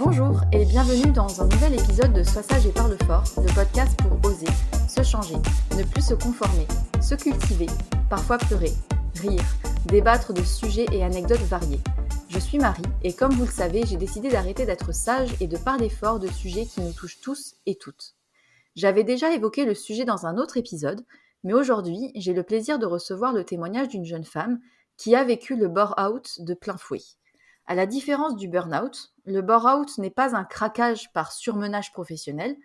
Bonjour et bienvenue dans un nouvel épisode de Sois sage et parle fort, le podcast pour oser, se changer, ne plus se conformer, se cultiver, parfois pleurer, rire, débattre de sujets et anecdotes variés. Je suis Marie et comme vous le savez, j'ai décidé d'arrêter d'être sage et de parler fort de sujets qui nous touchent tous et toutes. J'avais déjà évoqué le sujet dans un autre épisode, mais aujourd'hui, j'ai le plaisir de recevoir le témoignage d'une jeune femme qui a vécu le bore-out de plein fouet. À la différence du burn-out, le bore-out n'est pas un craquage par surmenage professionnel,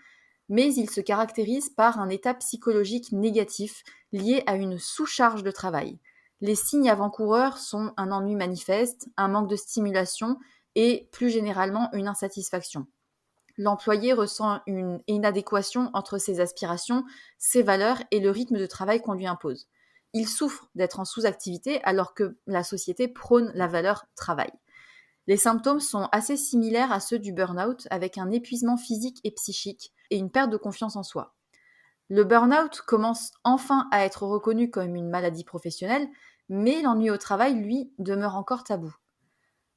mais il se caractérise par un état psychologique négatif lié à une sous-charge de travail. Les signes avant-coureurs sont un ennui manifeste, un manque de stimulation et, plus généralement, une insatisfaction. L'employé ressent une inadéquation entre ses aspirations, ses valeurs et le rythme de travail qu'on lui impose. Il souffre d'être en sous-activité alors que la société prône la valeur travail. Les symptômes sont assez similaires à ceux du burn-out, avec un épuisement physique et psychique et une perte de confiance en soi. Le burn-out commence enfin à être reconnu comme une maladie professionnelle, mais l'ennui au travail, lui, demeure encore tabou.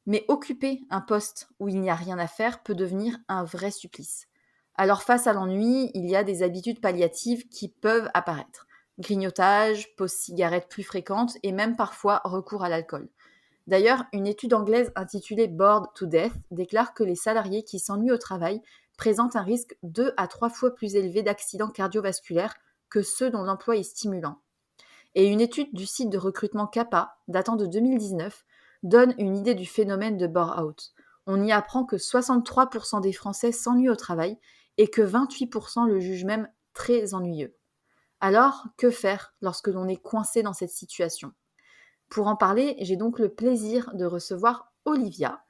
Mais occuper un poste où il n'y a rien à faire peut devenir un vrai supplice. Alors face à l'ennui, il y a des habitudes palliatives qui peuvent apparaître. Grignotage, pause cigarette plus fréquente et même parfois recours à l'alcool. D'ailleurs, une étude anglaise intitulée Bored to Death déclare que les salariés qui s'ennuient au travail présentent un risque 2 à 3 fois plus élevé d'accidents cardiovasculaires que ceux dont l'emploi est stimulant. Et une étude du site de recrutement CAPA, datant de 2019, donne une idée du phénomène de bore-out. On y apprend que 63% des Français s'ennuient au travail et que 28% le jugent même très ennuyeux. Alors, que faire lorsque l'on est coincé dans cette situation ? Pour en parler, j'ai donc le plaisir de recevoir Olivia,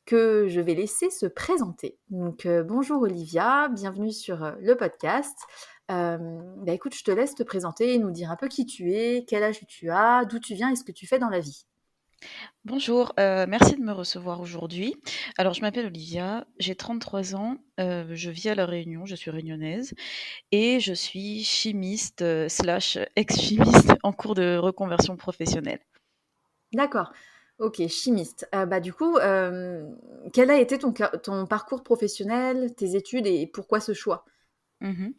que je vais laisser se présenter. Donc bonjour Olivia, bienvenue sur le podcast. Écoute, je te laisse te présenter et nous dire un peu qui tu es, quel âge tu as, d'où tu viens et ce que tu fais dans la vie. Bonjour, merci de me recevoir aujourd'hui. Alors je m'appelle Olivia, j'ai 33 ans, je vis à La Réunion, je suis réunionnaise et je suis chimiste, slash ex-chimiste en cours de reconversion professionnelle. D'accord, ok, chimiste. Quel a été ton parcours professionnel, tes études et pourquoi ce choix ? Mmh.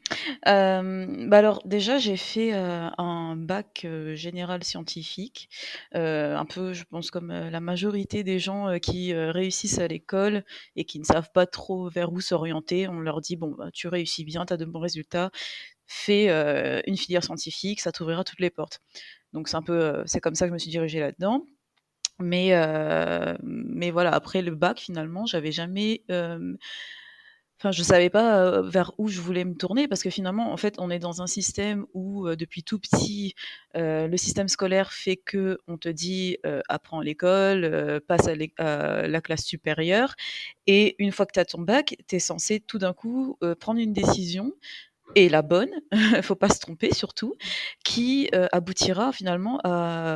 Alors déjà j'ai fait, un bac, général scientifique, un peu je pense comme, la majorité des gens, qui, réussissent à l'école et qui ne savent pas trop vers où s'orienter. On leur dit: «Bon, bah, tu réussis bien, tu as de bons résultats, fais, une filière scientifique, ça t'ouvrira toutes les portes». Donc c'est un peu, c'est comme ça que je me suis dirigée là-dedans. Mais voilà, après le bac finalement, j'avais jamais, enfin, je savais pas, vers où je voulais me tourner parce que finalement, en fait, on est dans un système où, depuis tout petit, le système scolaire fait que on te dit, «Apprends à l'école, passe à la classe supérieure» et une fois que tu as ton bac, tu es censé tout d'un coup, prendre une décision et la bonne, faut pas se tromper surtout, qui, aboutira finalement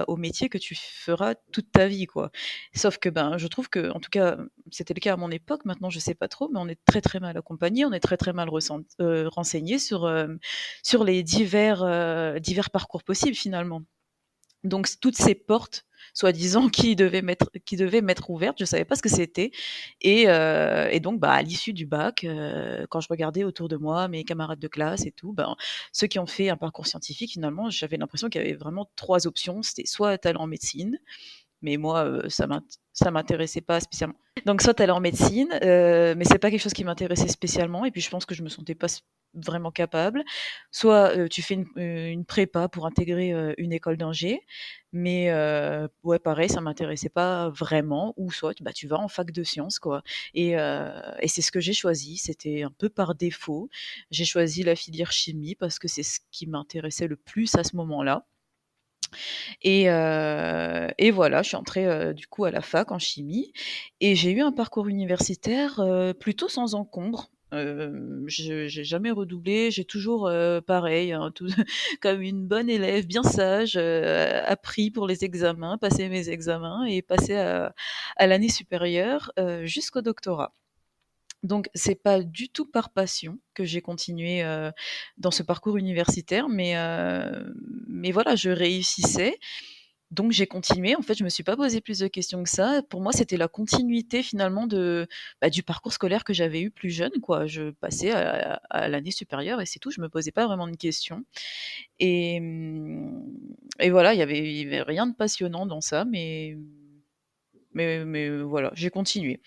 au métier que tu feras toute ta vie, quoi. Sauf que, ben, je trouve que, en tout cas, c'était le cas à mon époque, maintenant je sais pas trop, mais on est très, très mal accompagnés, on est très, très mal renseignés sur les divers parcours possibles finalement. Donc toutes ces portes, soi-disant, qui devaient m'être ouvertes, je savais pas ce que c'était et donc bah, à l'issue du bac, quand je regardais autour de moi, mes camarades de classe et tout, ben, ceux qui ont fait un parcours scientifique, finalement, j'avais l'impression qu'il y avait vraiment 3 options. C'était soit tu allais en médecine, mais moi, ça m'intéressait pas spécialement. Donc soit tu allais en médecine, mais c'est pas quelque chose qui m'intéressait spécialement et puis je pense que je me sentais pas vraiment capable. Soit, tu fais une prépa pour intégrer, une école d'ingé, mais ouais pareil, ça m'intéressait pas vraiment ou soit, bah, tu vas en fac de sciences quoi et c'est ce que j'ai choisi. C'était un peu par défaut. J'ai choisi la filière chimie parce que c'est ce qui m'intéressait le plus à ce moment-là. Et voilà, je suis entrée, du coup à la fac en chimie et j'ai eu un parcours universitaire, plutôt sans encombre. Je j'ai jamais redoublé, j'ai toujours, pareil, hein, tout comme une bonne élève bien sage, appris pour les examens, passé mes examens et passé à l'année supérieure, jusqu'au doctorat. Donc c'est pas du tout par passion que j'ai continué, dans ce parcours universitaire, mais voilà, je réussissais Donc j'ai continué. En fait, je me suis pas posé plus de questions que ça. Pour moi, c'était la continuité finalement du parcours scolaire que j'avais eu plus jeune, quoi. Je passais à l'année supérieure et c'est tout. Je me posais pas vraiment de questions et et voilà, il y avait rien de passionnant dans ça, mais voilà, j'ai continué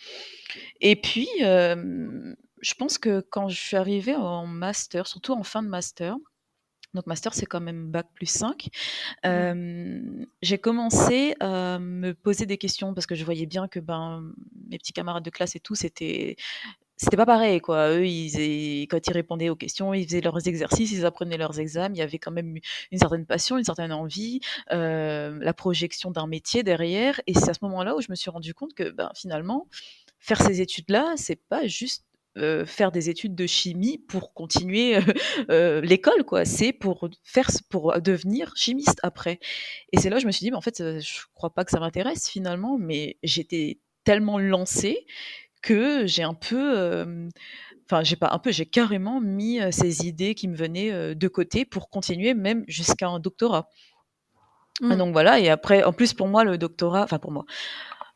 et puis, je pense que quand je suis arrivée en master, surtout en fin de master, donc master, c'est quand même bac+5. Mmh. J'ai commencé à me poser des questions parce que je voyais bien que, mes petits camarades de classe et tout, c'était pas pareil, quoi. Eux, quand ils répondaient aux questions, ils faisaient leurs exercices, ils apprenaient leurs examens. Il y avait quand même une certaine passion, une certaine envie, la projection d'un métier derrière et c'est à ce moment-là où je me suis rendu compte que, finalement, faire ces études-là, c'est pas juste, faire des études de chimie pour continuer, l'école, quoi. C'est pour devenir chimiste après et c'est là où je me suis dit: «Mais en fait, je crois pas que ça m'intéresse finalement», mais j'étais tellement lancée que j'ai un peu, enfin j'ai pas un peu, j'ai carrément mis, ces idées qui me venaient, de côté pour continuer même jusqu'à un doctorat. Mmh. Donc voilà et après en plus pour moi le doctorat enfin pour moi,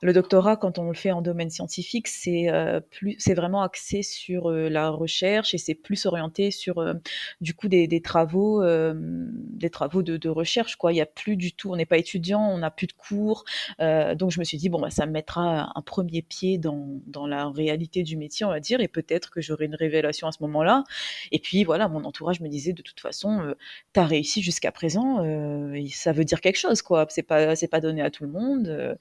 le doctorat, quand on le fait en domaine scientifique, c'est vraiment axé sur, la recherche et c'est plus orienté sur, du coup des travaux de recherche, quoi. Il y a plus du tout on n'est pas étudiant, on n'a plus de cours, donc je me suis dit: «Bon, ça me mettra un premier pied dans la réalité du métier, on va dire et peut-être que j'aurai une révélation à ce moment-là» et puis voilà, mon entourage me disait: «De toute façon, tu as réussi jusqu'à présent, et ça veut dire quelque chose, quoi. C'est pas donné à tout le monde,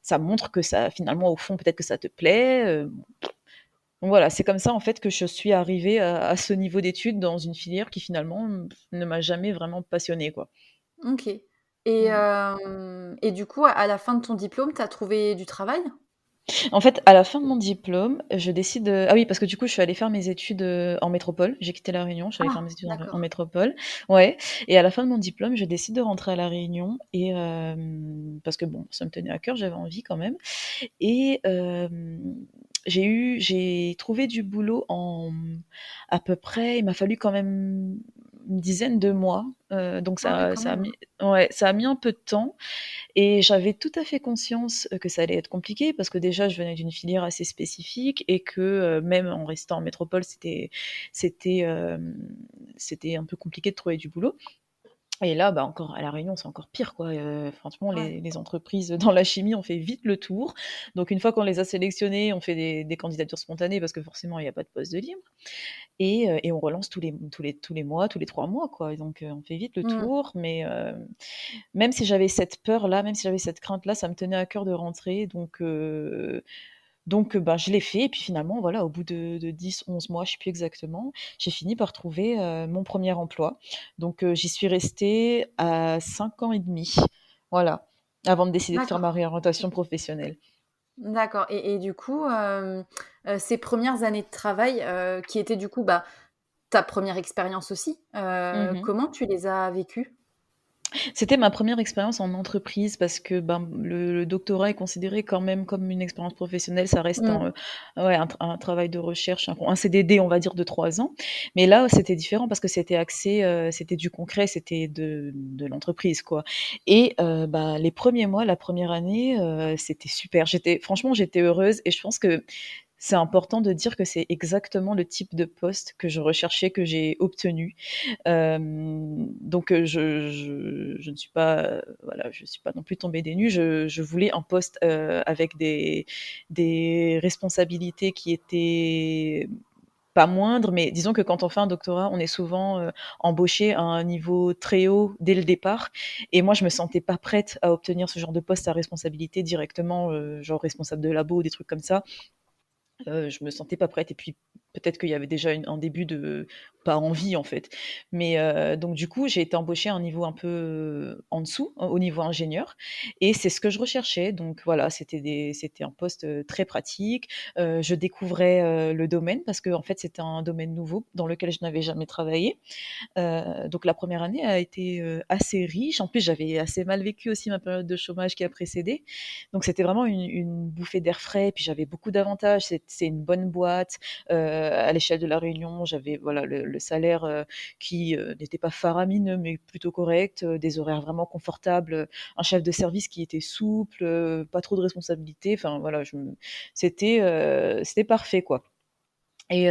ça montre que ça finalement, au fond, peut-être que ça te plaît, donc voilà, c'est comme ça, en fait, que je suis arrivée à ce niveau d'études dans une filière qui finalement, ne m'a jamais vraiment passionnée, quoi. OK Mmh. et du coup, à la fin de ton diplôme, tu as trouvé du travail? En fait, à la fin de mon diplôme, je décide, ah oui, parce que du coup, je suis allée faire mes études, en métropole. J'ai quitté La Réunion, je suis allée faire Ah! mes études en D'accord. métropole. Ouais et à la fin de mon diplôme, je décide de rentrer à La Réunion et parce que bon, ça me tenait à cœur, j'avais envie quand même et j'ai trouvé du boulot à peu près il m'a fallu quand même une dizaine de mois, donc Ah ouais, ça quand ça a même. mis ouais, ça a mis un peu de temps et j'avais tout à fait conscience, que ça allait être compliqué parce que déjà je venais d'une filière assez spécifique et que, même en restant en métropole, c'était, c'était un peu compliqué de trouver du boulot. Et là, encore à La Réunion, c'est encore pire, quoi, franchement, Ouais. les entreprises dans la chimie, on fait vite le tour. Donc une fois qu'on les a sélectionnés, on fait des candidatures spontanées parce que forcément, il y a pas de poste de libre et on relance tous les mois, tous les 3 mois, quoi. Et donc on fait vite le Mmh. tour, mais même si j'avais cette peur-là, même si j'avais cette crainte-là, ça me tenait à cœur de rentrer donc je l'ai fait et puis finalement, voilà, au bout de 10-11 mois, je sais plus exactement, j'ai fini par trouver, mon premier emploi. Donc j'y suis restée à 5 ans et demi, voilà, avant de décider de faire D'accord. ma réorientation professionnelle. D'accord et du coup, ces premières années de travail, qui étaient du coup, ta première expérience aussi, Mmh. comment tu les as vécues? C'était ma première expérience en entreprise parce que, le doctorat est considéré quand même comme une expérience professionnelle. Ça reste Mmh. ouais, un travail de recherche, un CDD, on va dire, de 3 ans. Mais là, c'était différent parce que c'était axé, c'était du concret, c'était de l'entreprise, quoi et les premiers mois, la première année, c'était super. Franchement, j'étais heureuse et je pense que c'est important de dire que c'est exactement le type de poste que je recherchais, que j'ai obtenu. Donc je ne suis pas, voilà, je suis pas non plus tombée des nues. Je voulais un poste, avec des responsabilités qui étaient pas moindres, mais disons que quand on fait un doctorat, on est souvent, embauché à un niveau très haut dès le départ et moi je me sentais pas prête à obtenir ce genre de poste à responsabilité directement, genre responsable de labo ou des trucs comme ça. Je me sentais pas prête et puis peut-être qu'il y avait déjà un début de pas envie en fait. Mais donc du coup, j'ai été embauchée à un niveau un peu, en dessous, au niveau ingénieur et c'est ce que je recherchais. Donc voilà, c'était un poste, très pratique. Je découvrais, le domaine parce qu'en fait, c'était un domaine nouveau dans lequel je n'avais jamais travaillé. Donc la première année a été, assez riche. En plus, j'avais assez mal vécu aussi ma période de chômage qui a précédé. Donc c'était vraiment une bouffée d'air frais et puis j'avais beaucoup d'avantages. C'est une bonne boîte, à l'échelle de la Réunion. J'avais voilà le salaire, qui, n'était pas faramineux, mais plutôt correct, des horaires vraiment confortables, un chef de service qui était souple, pas trop de responsabilités. Enfin voilà, c'était parfait, quoi. Et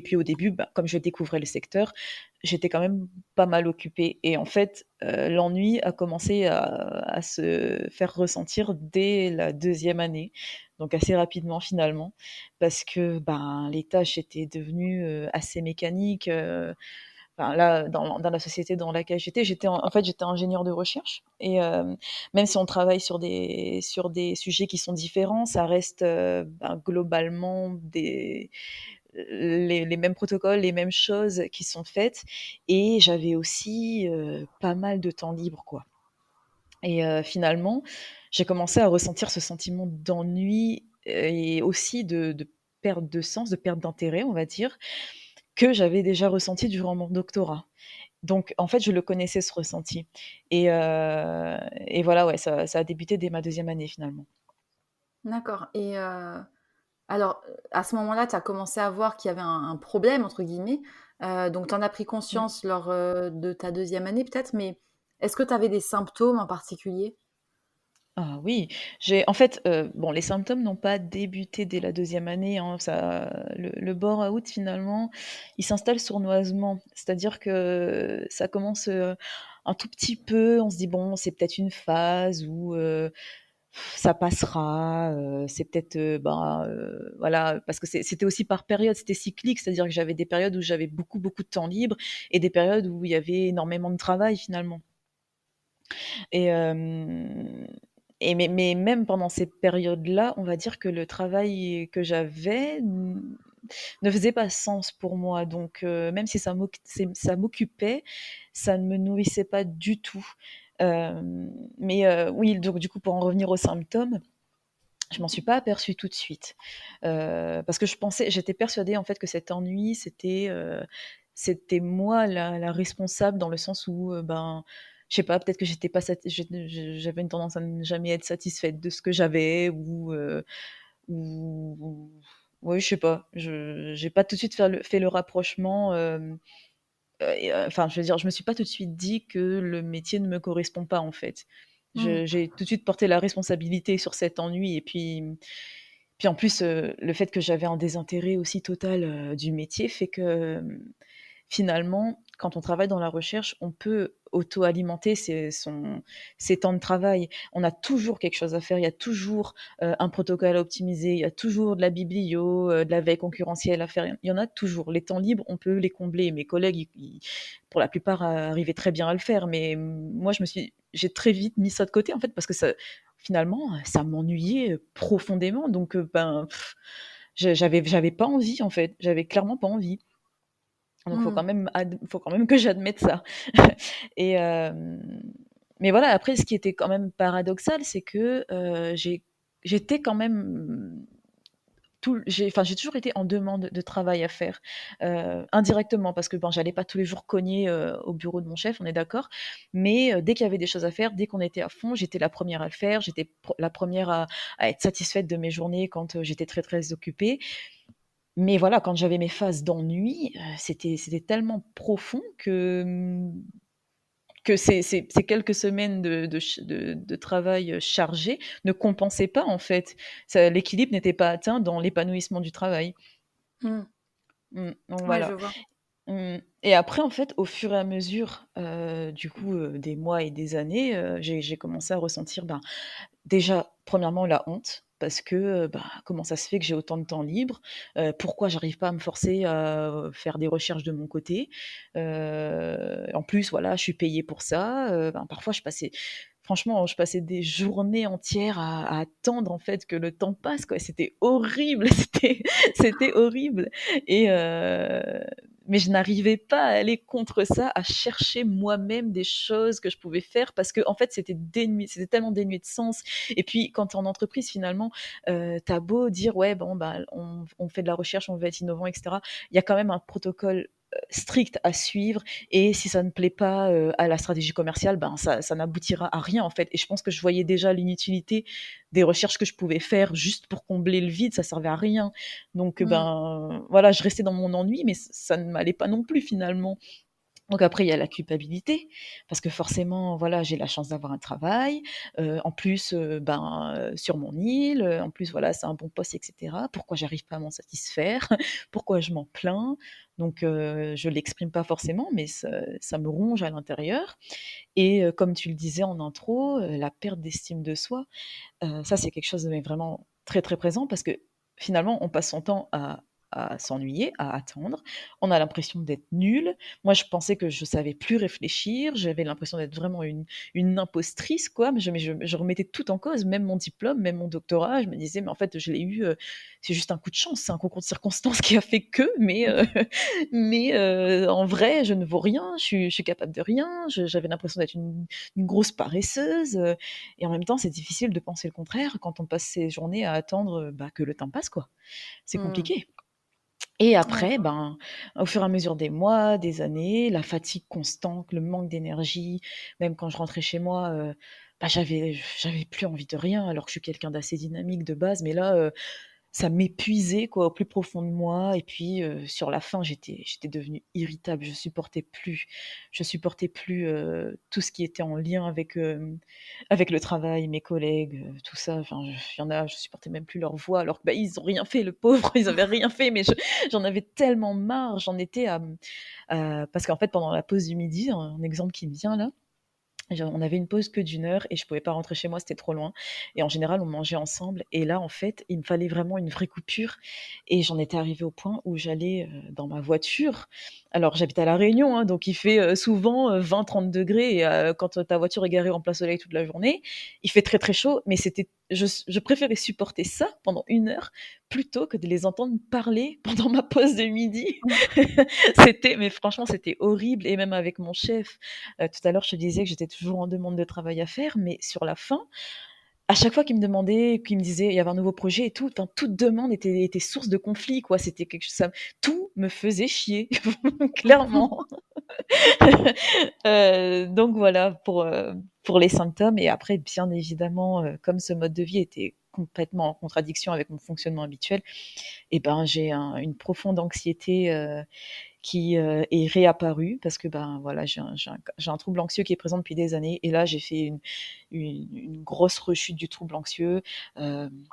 puis au début, bah, comme je découvrais le secteur, j'étais quand même pas mal occupée et en fait, l'ennui a commencé à se faire ressentir dès la deuxième année, donc assez rapidement finalement, parce que, ben, les tâches étaient devenues, assez mécaniques, enfin là, dans la société dans laquelle j'étais ingénieure de recherche et même si on travaille sur des sujets qui sont différents, ça reste, ben, globalement les mêmes protocoles, les mêmes choses qui sont faites et j'avais aussi, pas mal de temps libre, quoi. Et finalement, j'ai commencé à ressentir ce sentiment d'ennui, et aussi de perte de sens, de perte d'intérêt, on va dire, que j'avais déjà ressenti durant mon doctorat. Donc en fait, je le connaissais ce ressenti et voilà, ouais, ça a débuté dès ma deuxième année finalement. D'accord. Et alors, à ce moment-là, tu as commencé à voir qu'il y avait un «problème» entre guillemets, donc tu en as pris Mmh. conscience lors, de ta deuxième année peut-être, mais est-ce que tu avais des symptômes en particulier? Ah oui, j'ai en fait, bon, les symptômes n'ont pas débuté dès la deuxième année, hein, le burn-out finalement, il s'installe sournoisement. C'est-à-dire que ça commence, un tout petit peu, on se dit: «Bon, c'est peut-être une phase où, ça passera, c'est peut-être, ben, voilà», parce que c'était aussi par période, c'était cyclique, c'est-à-dire que j'avais des périodes où j'avais beaucoup, beaucoup de temps libre et des périodes où il y avait énormément de travail finalement. Et hem mais même pendant ces périodes-là, on va dire que le travail que j'avais ne faisait pas sens pour moi. Donc même si ça m'occupait, ça ne me nourrissait pas du tout. Mais oui, donc du coup, pour en revenir aux symptômes, je m'en suis pas aperçue tout de suite. Parce que j'étais persuadée en fait que cet ennui, c'était moi la responsable dans le sens où, ben, je sais pas, peut-être que j'étais pas sati j'avais une tendance à ne jamais être satisfaite de ce que j'avais ou ouais, je sais pas, je j'ai pas tout de suite fait le rapprochement, enfin, je veux dire, je me suis pas tout de suite dit que le métier ne me correspond pas, en fait. Mmh. J'ai tout de suite porté la responsabilité sur cet ennui et puis en plus, le fait que j'avais un désintérêt aussi total, du métier fait que, finalement, quand on travaille dans la recherche, on peut auto-alimenter ses temps de travail. On a toujours quelque chose à faire, il y a toujours, un protocole à optimiser, il y a toujours de la biblio, de la veille concurrentielle à faire. Il y en a toujours. Les temps libres, on peut les combler. Mes collègues, pour la plupart, arrivaient très bien à le faire, mais moi, j'ai très vite mis ça de côté, en fait, parce que finalement, ça m'ennuyait, profondément. Donc ben, j'avais pas envie, en fait. J'avais clairement pas envie. Donc Mmh. faut quand même que j'admette ça. Et mais voilà, après ce qui était quand même paradoxal, c'est que, j'étais quand même, j'ai toujours été en demande de travail à faire, indirectement parce que, bon, j'allais pas tous les jours cogner, au bureau de mon chef, on est d'accord. Mais dès qu'il y avait des choses à faire, dès qu'on était à fond, j'étais la première à le faire, j'étais la première à être satisfaite de mes journées quand, j'étais très, très occupée. Mais voilà, quand j'avais mes phases d'ennui, c'était tellement profond que ces quelques semaines de travail, chargé ne compensaient pas, en fait. L'équilibre n'était pas atteint dans l'épanouissement du travail. Mmh. Donc Ouais, je voilà. vois. Et après, en fait, au fur et à mesure, du coup, des mois et des années, j'ai commencé à ressentir, ben, déjà, premièrement, la honte parce que, bah, comment ça se fait que j'ai autant de temps libre? Pourquoi j'arrive pas à me forcer à faire des recherches de mon côté? En plus, voilà, je suis payée pour ça, ben, parfois je passais des journées entières à attendre, en fait, que le temps passe, quoi. C'était horrible, c'était horrible et mais je n'arrivais pas à aller contre ça, à chercher moi-même des choses que je pouvais faire parce que en fait, c'était tellement dénué de sens et puis quand tu es en entreprise finalement, tu beau dire: «Ouais, bon, bah, on fait de la recherche, on veut être innovant et cetera». Il y a quand même un protocole strictes à suivre et si ça ne plaît pas, à la stratégie commerciale, ben, ça n'aboutira à rien, en fait et je pense que je voyais déjà l'inutilité des recherches que je pouvais faire juste pour combler le vide, ça servait à rien. Donc, Mmh. ben, voilà, je restais dans mon ennui, mais ça ne m'allait pas non plus finalement. Donc après, il y a la culpabilité, parce que forcément, voilà, j'ai la chance d'avoir un travail, en plus, ben, sur mon île, en plus, voilà, c'est un bon poste et cetera. Pourquoi j'arrive pas à m'en satisfaire? Pourquoi je m'en plains? Donc je l'exprime pas forcément, mais ça me ronge à l'intérieur et comme tu le disais en intro, la perte d'estime de soi, ça, c'est quelque chose de mais vraiment très, très présent parce que finalement, on passe son temps à s'ennuyer, à attendre. On a l'impression d'être nul. Moi, je pensais que je savais plus réfléchir. J'avais l'impression d'être vraiment une impostrice, quoi. Mais je remettais tout en cause, même mon diplôme, même mon doctorat. Je me disais: «Mais en fait, je l'ai eu, c'est juste un coup de chance, c'est un concours de circonstances qui a fait que, en vrai, je ne vaux rien, je suis capable de rien». J'avais l'impression d'être une grosse paresseuse, et en même temps, c'est difficile de penser le contraire quand on passe ses journées à attendre, bah, que le temps passe, quoi. C'est Mmh. compliqué et après, D'accord. ben, au fur et à mesure des mois, des années, la fatigue constante, le manque d'énergie, même quand je rentrais chez moi, bah, j'avais plus envie de rien alors que je suis quelqu'un d'assez dynamique de base, mais là, ça m'épuisait quoi, au plus profond de moi et puis, sur la fin, j'étais devenue irritable. Je supportais plus, tout ce qui était en lien avec le travail, mes collègues, tout ça. Enfin, il y en a, je supportais même plus leur voix alors que, bah, ils ont rien fait, le pauvre, ils avaient rien fait, mais j'en avais tellement marre, j'en étais parce qu'en fait, pendant la pause du midi, un exemple qui me vient là, on avait une pause que d'1 heure et je pouvais pas rentrer chez moi, c'était trop loin et en général, on mangeait ensemble et là, en fait, il me fallait vraiment une vraie coupure et j'en étais arrivée au point où j'allais, dans ma voiture. Alors j'habite à La Réunion, hein, donc il fait, souvent, 20-30 degrés et quand, ta voiture est garée en plein soleil toute la journée, il fait très, très chaud, mais je préférais supporter ça pendant 1 heure plutôt que de les entendre parler pendant ma pause de midi. Mais franchement, c'était horrible et même avec mon chef, tout à l'heure, je te disais que j'étais toujours en demande de travail à faire, mais sur la fin, à chaque fois qu'il me demandait, qu'il me disait il y avait un nouveau projet et tout, enfin, toute demande était source de conflit, quoi. C'était quelque chose ça tout me faisait chier, clairement. Donc voilà pour les symptômes et après bien évidemment, comme ce mode de vie était complètement en contradiction avec mon fonctionnement habituel et ben, j'ai une profonde anxiété, qui, est réapparu parce que, ben, voilà, j'ai un trouble anxieux qui est présent depuis des années et là, j'ai fait une grosse rechute du trouble anxieux. Hem,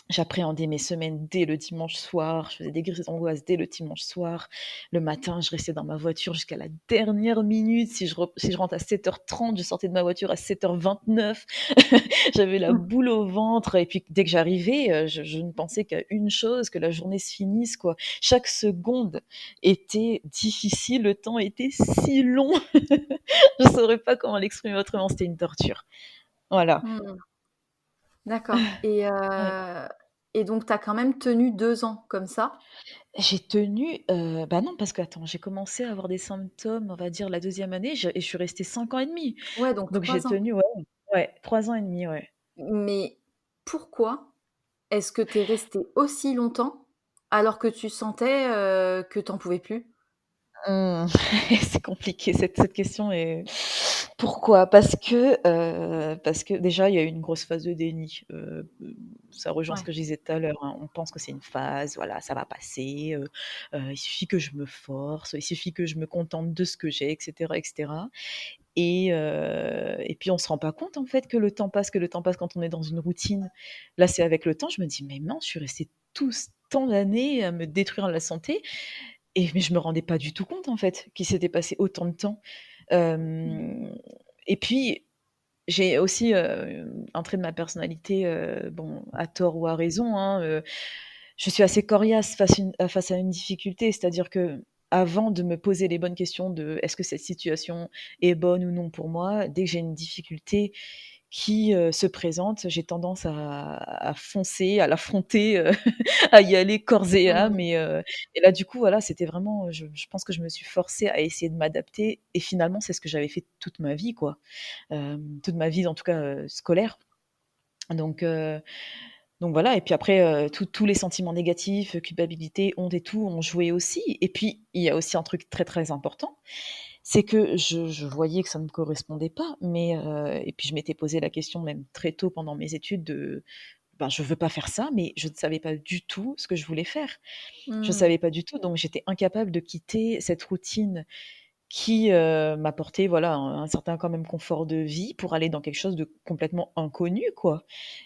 J'appréhendais mes semaines dès le dimanche soir, je faisais des crises d'angoisse dès le dimanche soir. Le matin, je restais dans ma voiture jusqu'à la dernière minute. Si je rentre à 7h30, je sortais de ma voiture à 7h29. J'avais la boule au ventre et puis dès que j'arrivais, je ne pensais qu'à une chose, que la journée se finisse, quoi. Chaque seconde était difficile, le temps était si long. Je saurais pas comment l'exprimer autrement, c'était une torture. Voilà. Mmh. D'accord Ouais. et donc tu as quand même tenu 2 ans comme ça? J'ai tenu, bah, non parce que attends, j'ai commencé à avoir des symptômes, on va dire la 2e année, je suis restée 5 ans et demi. Ouais, donc Donc j'ai 3 ans. tenu, ouais, ouais, 3 ans et demi, ouais. Mais pourquoi est-ce que tu es restée aussi longtemps alors que tu sentais, que tu en pouvais plus? Mmh. C'est compliqué cette question et pourquoi? Parce que déjà, il y a eu une grosse phase de déni, ça rejoint ce Ouais. que je disais tout à l'heure, hein. On pense que c'est une phase, voilà, ça va passer, il suffit que je me force, il suffit que je me contente de ce que j'ai et cetera et puis on se rend pas compte, en fait, que le temps passe quand on est dans une routine. Là, c'est avec le temps, je me dis: «Mais mince, je suis restée tout ce temps d'années à me détruire la santé» mais je me rendais pas du tout compte, en fait, qu'il s'était passé autant de temps. Mmh. Hem Et puis, j'ai aussi, un trait de ma personnalité, bon, à tort ou à raison, hein, je suis assez coriace face à une difficulté. C'est-à-dire qu'avant de me poser les bonnes questions de: «Est-ce que cette situation est bonne ou non pour moi?» Dès que j'ai une difficulté qui, se présente, j'ai tendance à foncer, à l'affronter, à y aller corps et âme Mmh. et là, du coup, voilà, c'était vraiment, je pense que je me suis forcée à essayer de m'adapter et finalement, c'est ce que j'avais fait toute ma vie, quoi. Toute ma vie, en tout cas, scolaire. Donc Donc voilà et puis après, tous les sentiments négatifs, culpabilité, honte et tout ont joué aussi et puis il y a aussi un truc très, très important, c'est que je voyais que ça ne me correspondait pas, mais et puis je m'étais posé la question même très tôt pendant mes études de, ben, je veux pas faire ça, mais je ne savais pas du tout ce que je voulais faire. Je Mmh. savais pas du tout, donc j'étais incapable de quitter cette routine qui, m'apportait voilà un certain quand même confort de vie pour aller dans quelque chose de complètement inconnu quoi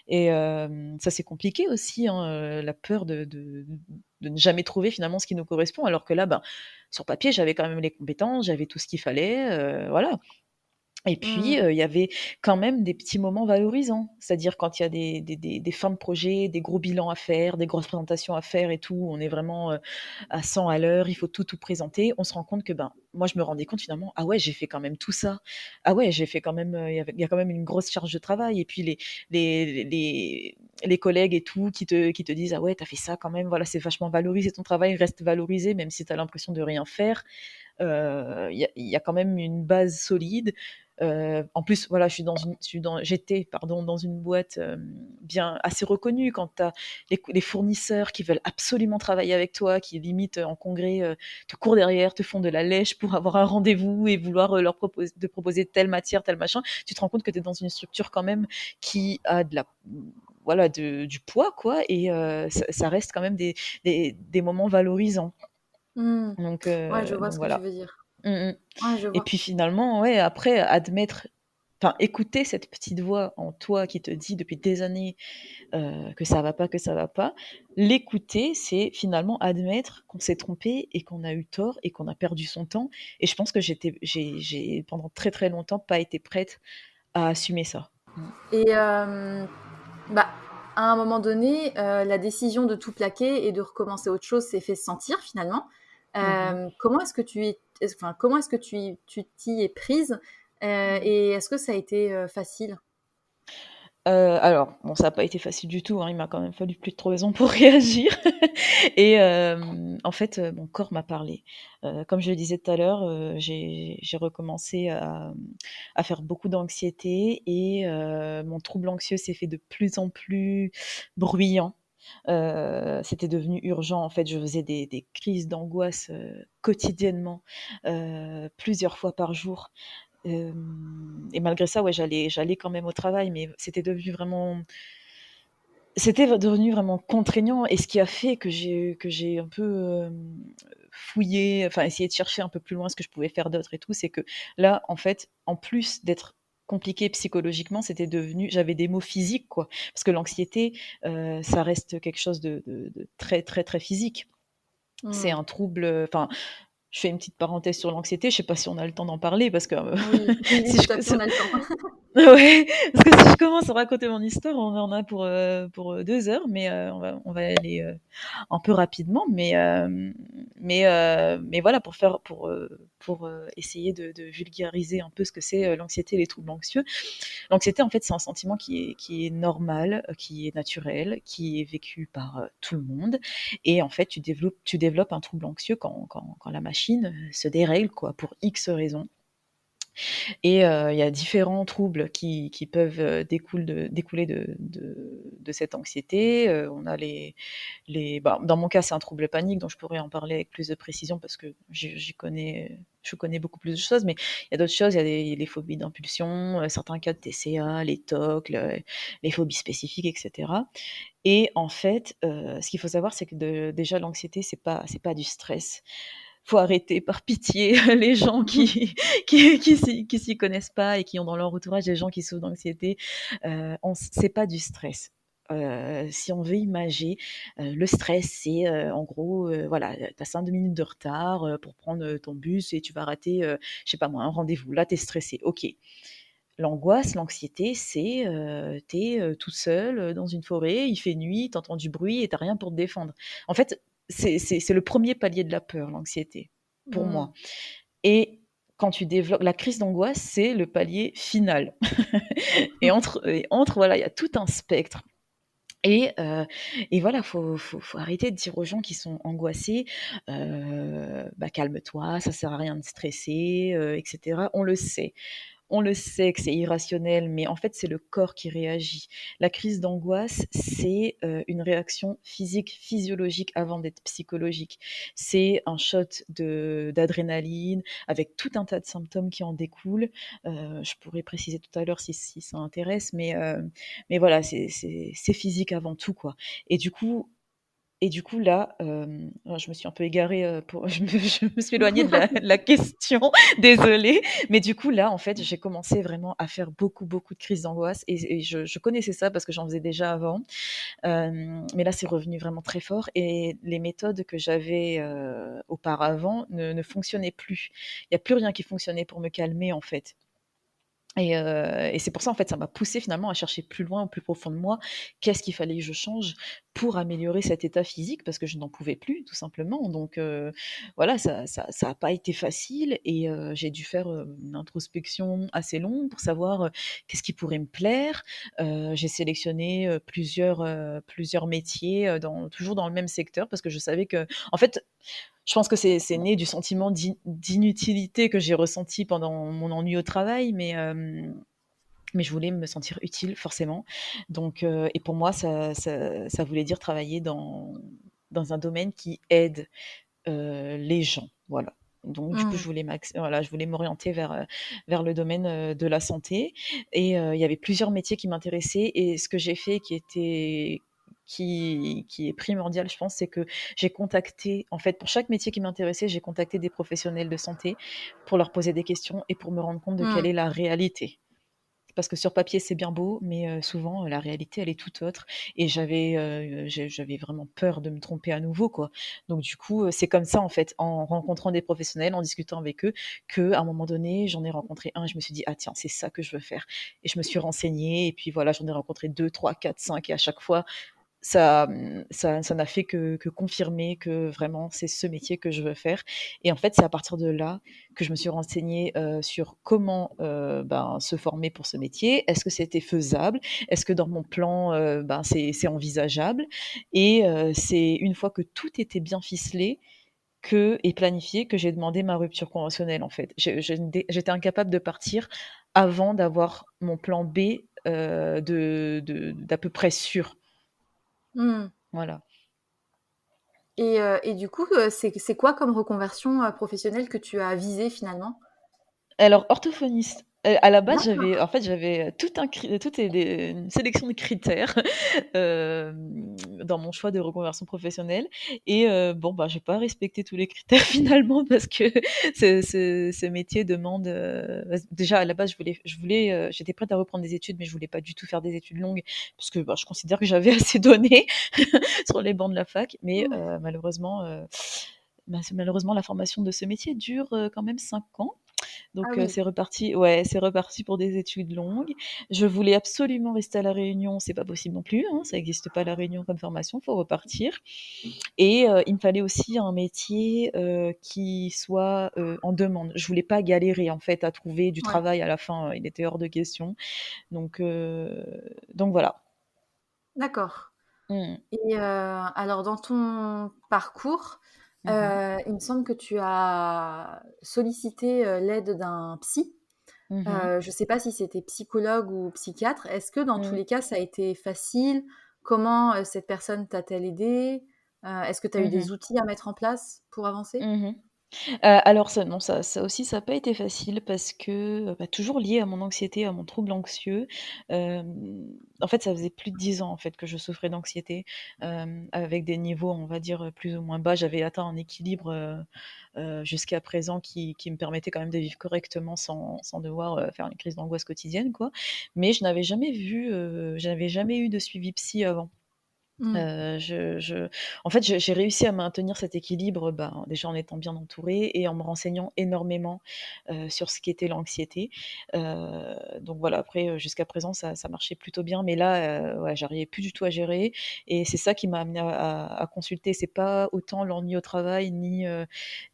et ça c'est compliqué aussi hein, la peur de ne jamais trouver finalement ce qui nous correspond alors que là, ben, sur papier j'avais quand même les compétences, j'avais tout ce qu'il fallait, voilà. Et puis, Mmh. il y avait quand même des petits moments valorisants. C'est-à-dire quand il y a des fins de projet, des gros bilans à faire, des grosses présentations à faire et tout, on est vraiment, à 100 à l'heure, il faut tout présenter. On se rend compte que, ben, moi je me rendais compte finalement: «Ah ouais, j'ai fait quand même tout ça. Ah ouais, j'ai fait quand même, il y a quand même une grosse charge de travail» et puis les collègues et tout qui te disent: «Ah ouais, tu as fait ça quand même, voilà, c'est vachement valorisé ton travail, reste valorisé même si tu as l'impression de rien faire». Il y a quand même une base solide. En plus, voilà, j'étais, pardon, dans une boîte bien assez reconnue. Quand tu as les fournisseurs qui veulent absolument travailler avec toi, qui limite en congrès te courent derrière, te font de la lèche pour avoir un rendez-vous et vouloir te proposer telle matière, tel machin, tu te rends compte que tu es dans une structure quand même qui a voilà, du poids, quoi, et ça reste quand même des moments valorisants. Mmh. Donc, Ouais, je euh, vois donc ce que tu voilà. veux dire. Mmh mh. Ouais, je Et vois. puis finalement, ouais, après admettre enfin écouter cette petite voix en toi qui te dit depuis des années, que ça va pas, que ça va pas. L'écouter, c'est finalement admettre qu'on s'est trompé et qu'on a eu tort et qu'on a perdu son temps et je pense que j'ai pendant très, très longtemps pas été prête à assumer ça. Mmh. Et bah, à un moment donné, la décision de tout plaquer et de recommencer autre chose s'est fait sentir finalement. Mmh mh. Comment est-ce que tu y enfin, comment est-ce que tu t'y es prise? Mmh. Et est-ce que ça a été, facile? Alors, bon, ça a pas été facile du tout, hein, il m'a quand même fallu plus de 3 ans pour réagir et en fait, mon corps m'a parlé. Comme je le disais tout à l'heure, j'ai recommencé à faire beaucoup d'anxiété et mon trouble anxieux s'est fait de plus en plus bruyant. C'était devenu urgent, en fait, je faisais des crises d'angoisse, quotidiennement, plusieurs fois par jour. Et malgré ça, ouais, j'allais quand même au travail, mais c'était devenu vraiment contraignant et ce qui a fait que j'ai un peu, fouillé, enfin essayé de chercher un peu plus loin ce que je pouvais faire d'autre et tout, c'est que là, en fait, en plus d'être compliqué psychologiquement, j'avais des maux physiques, quoi. Parce que l'anxiété, ça reste quelque chose de très, très, très physique. C'est Mmh. un trouble, enfin, je fais une petite parenthèse sur l'anxiété, je sais pas si on a le temps d'en parler parce que, Oui, oui, oui, si tout à je fait, on a le temps. ouais, parce que si je commence à raconter mon histoire, on en a pour 2 heures, mais on va aller, un peu rapidement, mais voilà, pour essayer de vulgariser un peu ce que c'est, l'anxiété et les troubles anxieux. L'anxiété, en fait, c'est un sentiment qui est normal, qui est naturel, qui est vécu par, tout le monde et en fait, tu développes un trouble anxieux quand la machine, se dérègle, quoi, pour X raisons. Et il y a différents troubles qui peuvent, découler de cette anxiété. On a bah, dans mon cas, c'est un trouble panique, donc je pourrais en parler avec plus de précision parce que je connais beaucoup plus de choses, mais il y a d'autres choses, il y a les phobies d'impulsion, certains cas de TCA, les TOC, les phobies spécifiques et cetera. Et en fait, ce qu'il faut savoir, c'est que déjà l'anxiété, c'est pas du stress. Faut arrêter par pitié les gens qui s'y connaissent pas et qui ont dans leur entourage des gens qui souffrent d'anxiété. C'est pas du stress. Si on veut imager, le stress, c'est, en gros, voilà, tu as 5 minutes de retard, pour prendre, ton bus et tu vas rater, je sais pas moi, un rendez-vous. Là, tu es stressé, OK. L'angoisse, l'anxiété, c'est, tu es, tout seul, dans une forêt, il fait nuit, tu entends du bruit et tu as rien pour te défendre. En fait, c'est le premier palier de la peur, l'anxiété, pour Mmh. moi et quand tu développes la crise d'angoisse, c'est le palier final et entre voilà, il y a tout un spectre et voilà, faut arrêter de dire aux gens qui sont angoissés, «Bah, calme-toi, ça sert à rien de stresser», et cetera. On le sait. on le sait que c'est irrationnel, mais en fait, c'est le corps qui réagit. La crise d'angoisse, c'est une réaction physique, physiologique avant d'être psychologique. C'est un shot d'adrénaline avec tout un tas de symptômes qui en découlent. Je pourrais préciser tout à l'heure si ça intéresse, mais voilà, c'est physique avant tout, quoi. Et du coup, là, je me suis un peu égarée, pour je me suis éloignée de la question, désolée. Mais du coup, là, en fait, j'ai commencé vraiment à faire beaucoup, beaucoup de crises d'angoisse et je connaissais ça parce que j'en faisais déjà avant. Mais là, c'est revenu vraiment très fort et les méthodes que j'avais, auparavant ne fonctionnaient plus. Il y a plus rien qui fonctionnait pour me calmer, en fait. Et c'est pour ça, en fait, ça m'a poussée finalement à chercher plus loin, au plus profond de moi, qu'est-ce qu'il fallait que je change pour améliorer cet état physique? Parce que je n'en pouvais plus, tout simplement. Donc voilà, ça a pas été facile et j'ai dû faire, une introspection assez longue pour savoir, qu'est-ce qui pourrait me plaire. J'ai sélectionné, plusieurs métiers, toujours dans le même secteur parce que je savais que en fait, je pense que c'est né du sentiment d'inutilité que j'ai ressenti pendant mon ennui au travail, mais je voulais me sentir utile forcément. Donc et pour moi, ça voulait dire travailler dans un domaine qui aide, les gens, voilà. Donc du coup, Mmh. je voulais m'orienter vers le domaine, de la santé et il y avait plusieurs métiers qui m'intéressaient et ce que j'ai fait qui est primordial, je pense, c'est que j'ai contacté en fait, pour chaque métier qui m'intéressait, j'ai contacté des professionnels de santé pour leur poser des questions et pour me rendre compte de quelle Mmh. est la réalité. Parce que sur papier, c'est bien beau, mais souvent, la réalité, elle est tout autre et j'avais vraiment peur de me tromper à nouveau, quoi. Donc du coup, c'est comme ça, en fait, en rencontrant des professionnels, en discutant avec eux, qu'à un moment donné, j'en ai rencontré un et je me suis dit: «Ah tiens, c'est ça que je veux faire» et je me suis renseignée et puis voilà, j'en ai rencontré 2, 3, 4, 5 et à chaque fois, ça n'a fait que confirmer que vraiment c'est ce métier que je veux faire et en fait, c'est à partir de là que je me suis renseignée, sur comment, se former pour ce métier. Est-ce que c'était faisable? Est-ce que dans mon plan, c'est envisageable? Et c'est une fois que tout était bien ficelé et planifié que j'ai demandé ma rupture conventionnelle, en fait. J'étais incapable de partir avant d'avoir mon plan B, d'à peu près sûr. Mmh. Voilà. Et du coup, c'est quoi comme reconversion, professionnelle que tu as visée finalement? Alors orthophoniste, à la base, D'accord. j'avais tout est des une sélection de critères, dans mon choix de reconversion professionnelle et bon, bah, j'ai pas respecté tous les critères finalement parce que ce métier demande, déjà à la base, j'étais prête à reprendre des études, mais je voulais pas du tout faire des études longues parce que, bah, je considère que j'avais assez donné sur les bancs de la fac, mais Mmh. malheureusement la formation de ce métier dure, quand même 5 ans. Ah Donc oui. c'est reparti pour des études longues. Je voulais absolument rester à La Réunion, c'est pas possible non plus, hein, ça existe pas à La Réunion comme formation, faut repartir et il me fallait aussi un métier, qui soit, en demande. Je voulais pas galérer en fait à trouver du Ouais. travail à la fin, il était hors de question. Donc voilà. D'accord. Mmh. Et alors dans ton parcours, Mmh mh. il me semble que tu as sollicité, l'aide d'un psy. Mmh mh. Je ne sais pas si c'était psychologue ou psychiatre. Est-ce que dans tous Mmh. les cas, ça a été facile? Comment, cette personne t'a-t-elle aidé? Est-ce que tu as eu Mmh des mh. outils à mettre en place pour avancer? Mmh. Alors ça non, ça aussi, ça a pas été facile parce que, toujours lié à mon anxiété, à mon trouble anxieux. En fait, ça faisait plus de 10 ans, en fait, que je souffrais d'anxiété, avec des niveaux, on va dire, plus ou moins bas. J'avais atteint un équilibre, jusqu'à présent qui me permettait quand même de vivre correctement sans devoir, faire une crise d'angoisse quotidienne, quoi. Mais je n'avais jamais eu de suivi psy avant. Mmh. En fait, j'ai réussi à maintenir cet équilibre, ben, déjà en étant bien entourée et en me renseignant énormément, sur ce qu'était l'anxiété. Donc voilà, après, jusqu'à présent, ça marchait plutôt bien, mais là, ouais, j'arrivais plus du tout à gérer et c'est ça qui m'a amenée à consulter. C'est pas autant l'ennui au travail ni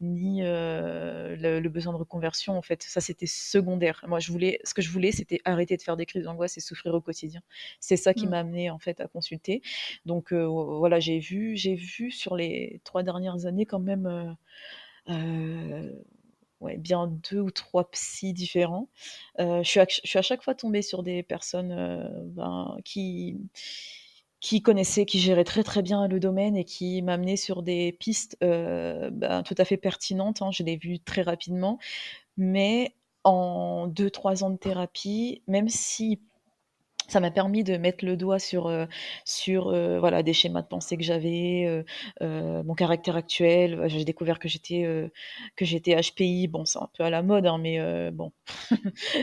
le besoin de reconversion, en fait. Ça, c'était secondaire. Moi, ce que je voulais, c'était arrêter de faire des crises d'angoisse et souffrir au quotidien. C'est ça qui Mmh. m'a amenée, en fait, à consulter. Donc voilà, j'ai vu sur les 3 dernières années quand même, heu, ouais, bien 2 ou 3 psys différents. Je suis à chaque fois tombée sur des personnes, ben, qui connaissaient, qui géraient très, très bien le domaine et qui m'amenaient sur des pistes, ben, tout à fait pertinentes, hein. Je l'ai vu très rapidement, mais en 2 3 ans de thérapie, même si ça m'a permis de mettre le doigt sur, voilà, des schémas de pensée que j'avais, mon caractère actuel. J'ai découvert que j'étais HPI. Bon, c'est un peu à la mode, hein, mais bon,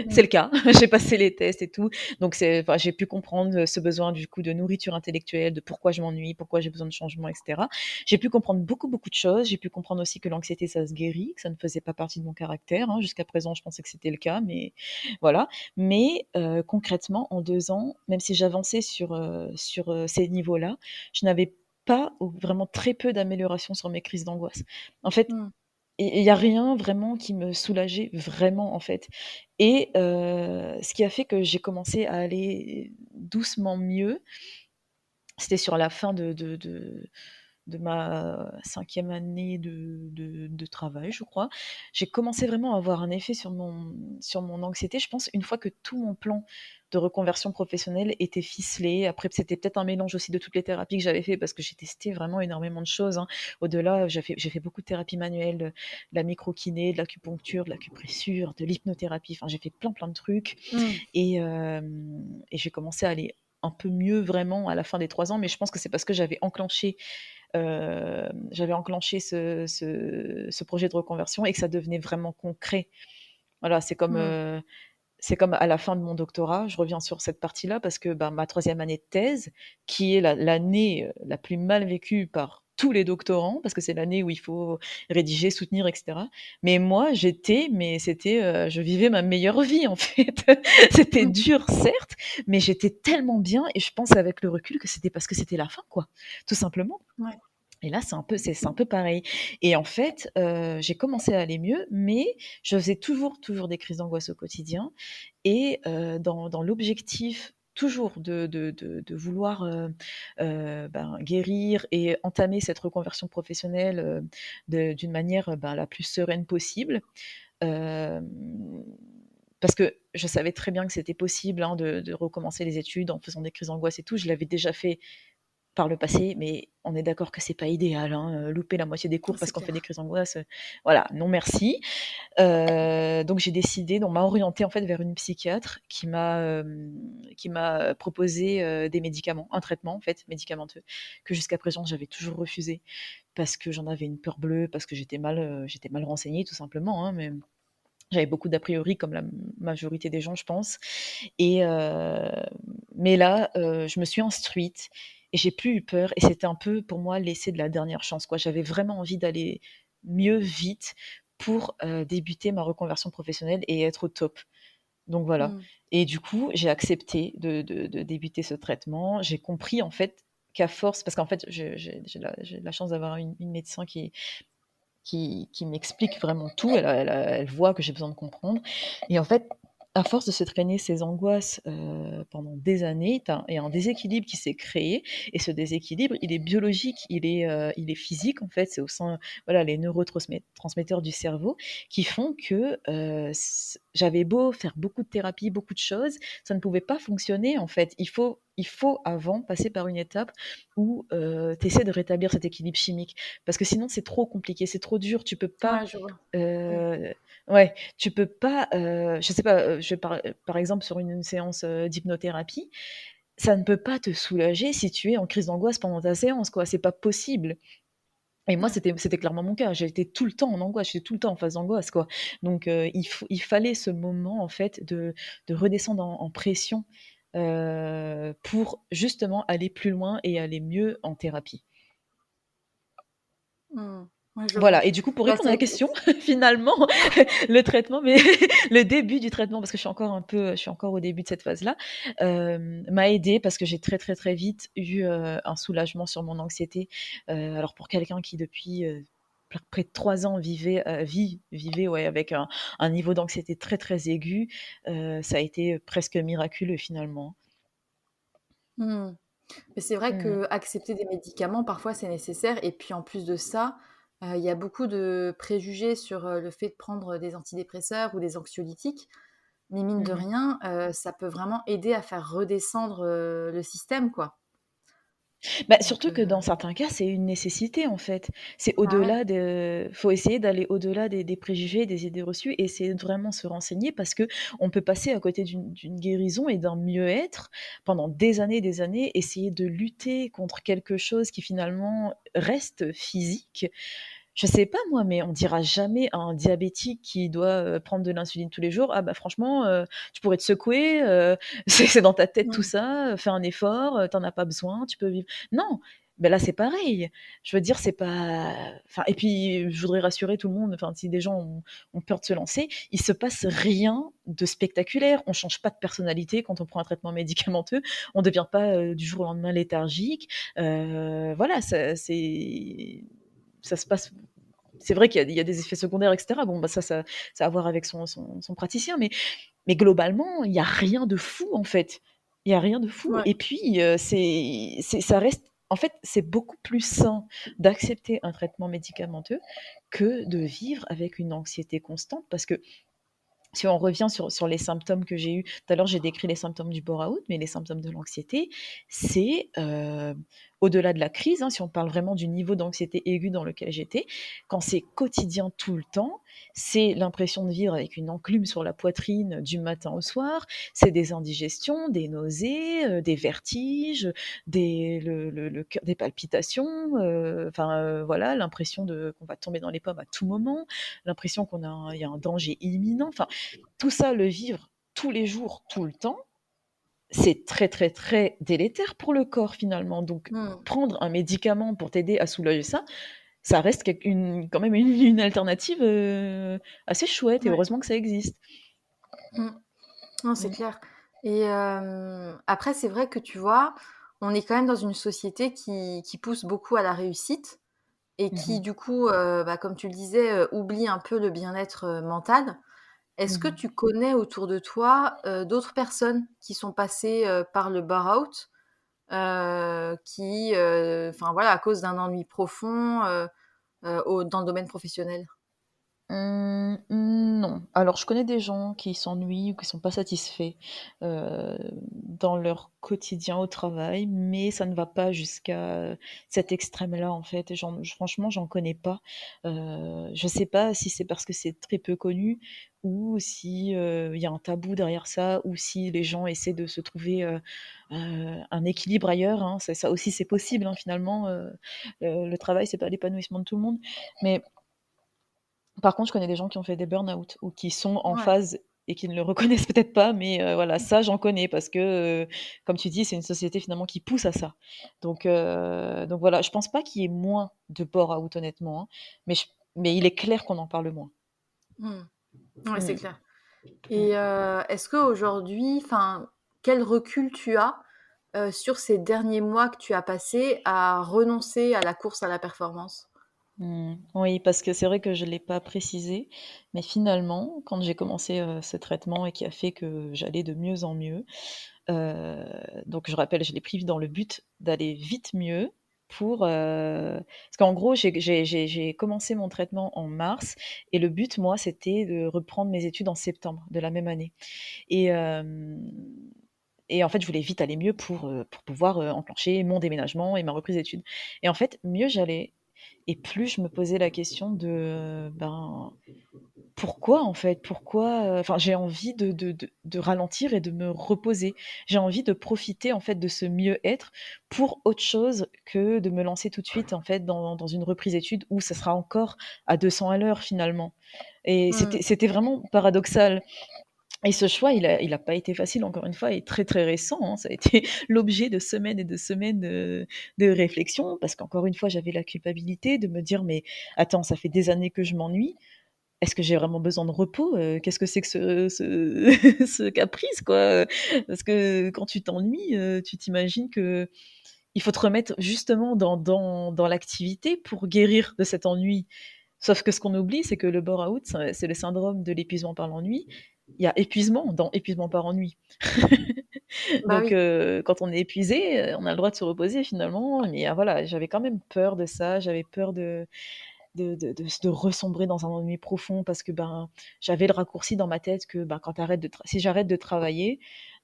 c'est Mmh. le cas. J'ai passé les tests et tout. Donc enfin, j'ai pu comprendre ce besoin, du coup, de nourriture intellectuelle, de pourquoi je m'ennuie, pourquoi j'ai besoin de changement et cetera. J'ai pu comprendre beaucoup, beaucoup de choses. J'ai pu comprendre aussi que l'anxiété, ça se guérit, que ça ne faisait pas partie de mon caractère, hein. Jusqu'à présent, je pensais que c'était le cas, mais voilà. Mais concrètement, en 2 ans, même si j'avançais sur ces niveaux-là, je n'avais pas ou vraiment très peu d'amélioration sur mes crises d'angoisse. En fait, Mmh. il y a rien vraiment qui me soulageait vraiment, en fait. Et ce qui a fait que j'ai commencé à aller doucement mieux, c'était sur la fin de ma 5e année de travail, je crois. J'ai commencé vraiment à avoir un effet sur mon anxiété, je pense, une fois que tout mon plan de reconversion professionnelle était ficelé. Après, c'était peut-être un mélange aussi de toutes les thérapies que j'avais fait parce que j'ai testé vraiment énormément de choses, hein. Au-delà, j'ai fait beaucoup de thérapie manuelle, de la microkiné, de l'acupuncture, de l'acupressure, de l'hypnothérapie. Enfin, j'ai fait plein, plein de trucs Mmh. et j'ai commencé à aller un peu mieux vraiment à la fin des 3 ans, mais je pense que c'est parce que j'avais enclenché ce projet de reconversion et que ça devenait vraiment concret. Voilà, Mmh. c'est comme à la fin de mon doctorat, je reviens sur cette partie-là parce que, ben, ma 3e année de thèse, qui est l'année, la plus mal vécue par tous les doctorants, parce que c'est l'année où il faut rédiger, soutenir et cetera. Mais moi, je vivais ma meilleure vie, en fait. C'était Mmh. dur, certes, mais j'étais tellement bien et je pense avec le recul que c'était parce que c'était la fin, quoi, tout simplement. Ouais. Et là, c'est un peu pareil. Et en fait, j'ai commencé à aller mieux, mais je faisais toujours des crises d'angoisse au quotidien et dans l'objectif toujours de vouloir, ben, guérir et entamer cette reconversion professionnelle, d'une manière, ben, la plus sereine possible. Hem, Parce que je savais très bien que c'était possible, hein, de recommencer les études en faisant des crises d'angoisse et tout. Je l'avais déjà fait par le passé, mais on est d'accord que c'est pas idéal, hein, louper la moitié des cours parce C'est qu'on fait des clair. crises d'angoisse, voilà, non merci. Donc on m'a orientée en fait vers une psychiatre qui m'a proposé, des médicaments, un traitement en fait médicamenteux que jusqu'à présent j'avais toujours refusé parce que j'en avais une peur bleue, parce que j'étais mal renseignée tout simplement, hein, mais j'avais beaucoup d'a priori comme la majorité des gens, je pense. Et mais là, je me suis instruite et j'ai plus eu peur et c'était un peu pour moi l'essai de la dernière chance, quoi. J'avais vraiment envie d'aller mieux, vite pour, débuter ma reconversion professionnelle et être au top. Donc voilà. Mmh. Et du coup, j'ai accepté de débuter ce traitement. J'ai compris en fait qu'à force parce qu'en fait, j'ai la chance d'avoir une médecin qui m'explique vraiment tout. Elle voit que j'ai besoin de comprendre. Et en fait, à force de se traîner ces angoisses pendant des années, il y a un déséquilibre qui s'est créé. Et ce déséquilibre, il est biologique, il est physique en fait. C'est au sein, voilà, les neurotransmetteurs du cerveau qui font que j'avais beau faire beaucoup de thérapie, beaucoup de choses, ça ne pouvait pas fonctionner en fait. Il faut avant passer par une étape où tu essaies de rétablir cet équilibre chimique. Parce que sinon, c'est trop compliqué, c'est trop dur. Tu peux pas, Ouais, je vois. Mmh. heu, ouais, tu peux pas, je sais pas, je vais par exemple sur une séance, d'hypnothérapie, ça ne peut pas te soulager si tu es en crise d'angoisse pendant ta séance, quoi. C'est pas possible. Et moi, Ouais. c'était clairement mon cas. J'étais tout le temps en angoisse, j'étais tout le temps en phase d'angoisse, quoi. Donc il fallait ce moment, en fait, de redescendre en pression, pour justement aller plus loin et aller mieux en thérapie. Mmh. Ouais, je vois. Voilà. Et du coup, pour Bah, répondre à la question, finalement, le traitement, mais le début du traitement, parce que je suis encore au début de cette phase-là, m'a aidée parce que j'ai très, très, très vite eu, un soulagement sur mon anxiété. Alors pour quelqu'un qui depuis, près de 3 ans vivait, ouais, avec un niveau d'anxiété très, très aigu, ça a été presque miraculeux finalement. mmh. Mais c'est vrai Mmh. qu'accepter des médicaments, parfois, c'est nécessaire et puis en plus de ça, Il y a beaucoup de préjugés sur, le fait de prendre des antidépresseurs ou des anxiolytiques, mais mine de Mmh. rien, ça peut vraiment aider à faire redescendre, le système, quoi. Bah, Donc surtout que dans certains cas, c'est une nécessité, en fait. C'est bah, ouais. au-delà de faut essayer d'aller au-delà des préjugés, des idées reçues, et essayer de vraiment se renseigner parce que on peut passer à côté d'une guérison et d'un mieux-être pendant des années, essayer de lutter contre quelque chose qui finalement reste physique. Je sais pas moi, mais on dira jamais à un diabétique qui doit, prendre de l'insuline tous les jours: «Ah bah franchement, tu pourrais te secouer, c'est dans ta tête tout Mmh. ça, fais un effort, tu as pas besoin, tu peux vivre». Non, mais là c'est pareil. Je veux dire, c'est pas enfin et puis je voudrais rassurer tout le monde, enfin si des gens ont peur de se lancer, il se passe rien de spectaculaire. On change pas de personnalité quand on prend un traitement médicamenteux. On devient pas, du jour au lendemain léthargique. Voilà, ça se passe c'est vrai qu'il y a des effets secondaires et cetera. Bon, bah, ça a à voir avec son praticien, mais globalement, il y a rien de fou, en fait. Il y a rien de fou Ouais. et puis, ça reste en fait, c'est beaucoup plus sain d'accepter un traitement médicamenteux que de vivre avec une anxiété constante parce que si on revient sur les symptômes que j'ai eus, tout à l'heure, j'ai décrit les symptômes du burn-out, mais les symptômes de l'anxiété, c'est, au-delà de la crise, hein, si on parle vraiment du niveau d'anxiété aiguë dans lequel j'étais, quand c'est quotidien tout le temps, c'est l'impression de vivre avec une enclume sur la poitrine du matin au soir, c'est des indigestions, des nausées, des vertiges, le cœur des palpitations, enfin, voilà, l'impression qu'on va tomber dans les pommes à tout moment, l'impression il y a un danger imminent, enfin tout ça, le vivre tous les jours, tout le temps, c'est très, très, très délétère pour le corps finalement. Donc Mmh. prendre un médicament pour t'aider à soulager ça, ça reste quand même une alternative, assez chouette et Ouais. heureusement que ça existe. Mmh. Non, c'est Mmh. clair et après c'est vrai que tu vois, on est quand même dans une société qui pousse beaucoup à la réussite et Mmh qui mh. du coup, bah, comme tu le disais, oublie un peu le bien-être, mental. Est-ce que Mmh. tu connais autour de toi, d'autres personnes qui sont passées, par le burn-out, qui, enfin voilà, à cause d'un ennui profond, au dans le domaine professionnel? Non. Alors je connais des gens qui s'ennuient ou qui sont pas satisfaits, dans leur quotidien au travail, mais ça ne va pas jusqu'à cet extrême-là, en fait. Et franchement, j'en connais pas. Je sais pas si c'est parce que c'est très peu connu ou si, il y a un tabou derrière ça ou si les gens essaient de se trouver, un équilibre ailleurs, hein. Ça aussi, c'est possible, hein, finalement, le travail, c'est pas l'épanouissement de tout le monde. Mais par contre, je connais des gens qui ont fait des burn-out ou qui sont en Ouais. phase et qui ne le reconnaissent peut-être pas, mais voilà, ça, j'en connais parce que, comme tu dis, c'est une société finalement qui pousse à ça. Donc voilà, je pense pas qu'il y ait moins de burn-out honnêtement, hein, mais il est clair qu'on en parle moins. Mmh. Ouais, c'est Mmh, clair mmh. et est-ce qu'aujourd'hui, enfin, quel recul tu as, sur ces derniers mois que tu as passés à renoncer à la course à la performance? Oui, parce que c'est vrai que je ne l'ai pas précisé, mais finalement, quand j'ai commencé, ce traitement et qui a fait que j'allais de mieux en mieux, Heu, donc je rappelle, je l'ai pris dans le but d'aller vite mieux pour, parce qu'en gros, j'ai commencé mon traitement en mars et le but, moi, c'était de reprendre mes études en septembre de la même année et hem et en fait, je voulais vite aller mieux pour pouvoir, enclencher mon déménagement et ma reprise d'études et en fait, mieux j'allais et plus je me posais la question de, ben pourquoi en fait? Pourquoi, enfin j'ai envie de ralentir et de me reposer. J'ai envie de profiter en fait de ce mieux-être pour autre chose que de me lancer tout de suite en fait dans une reprise d'études où ça sera encore à 200 à l'heure finalement et Mmh. c'était vraiment paradoxal et ce choix il a pas été facile encore une fois et très, très récent, hein. Ça a été l'objet de semaines et de semaines, de réflexion parce qu'encore une fois j'avais la culpabilité de me dire: «Mais attends, ça fait des années que je m'ennuie, est-ce que j'ai vraiment besoin de repos? Qu'est-ce que c'est que ce ce caprice, quoi? Parce que quand tu t'ennuies, tu t'imagines qu'il faut te remettre justement dans l'activité pour guérir de cet ennui. Sauf que ce qu'on oublie, c'est que le burn-out, c'est le syndrome de l'épuisement par l'ennui. Il y a épuisement dans épuisement par ennui. Bah Donc oui. quand on est épuisé, on a le droit de se reposer finalement, mais voilà, j'avais quand même peur de ça, j'avais peur de ressombrer dans un ennui profond parce que ben, j'avais le raccourci dans ma tête que ben, si j'arrête de travailler,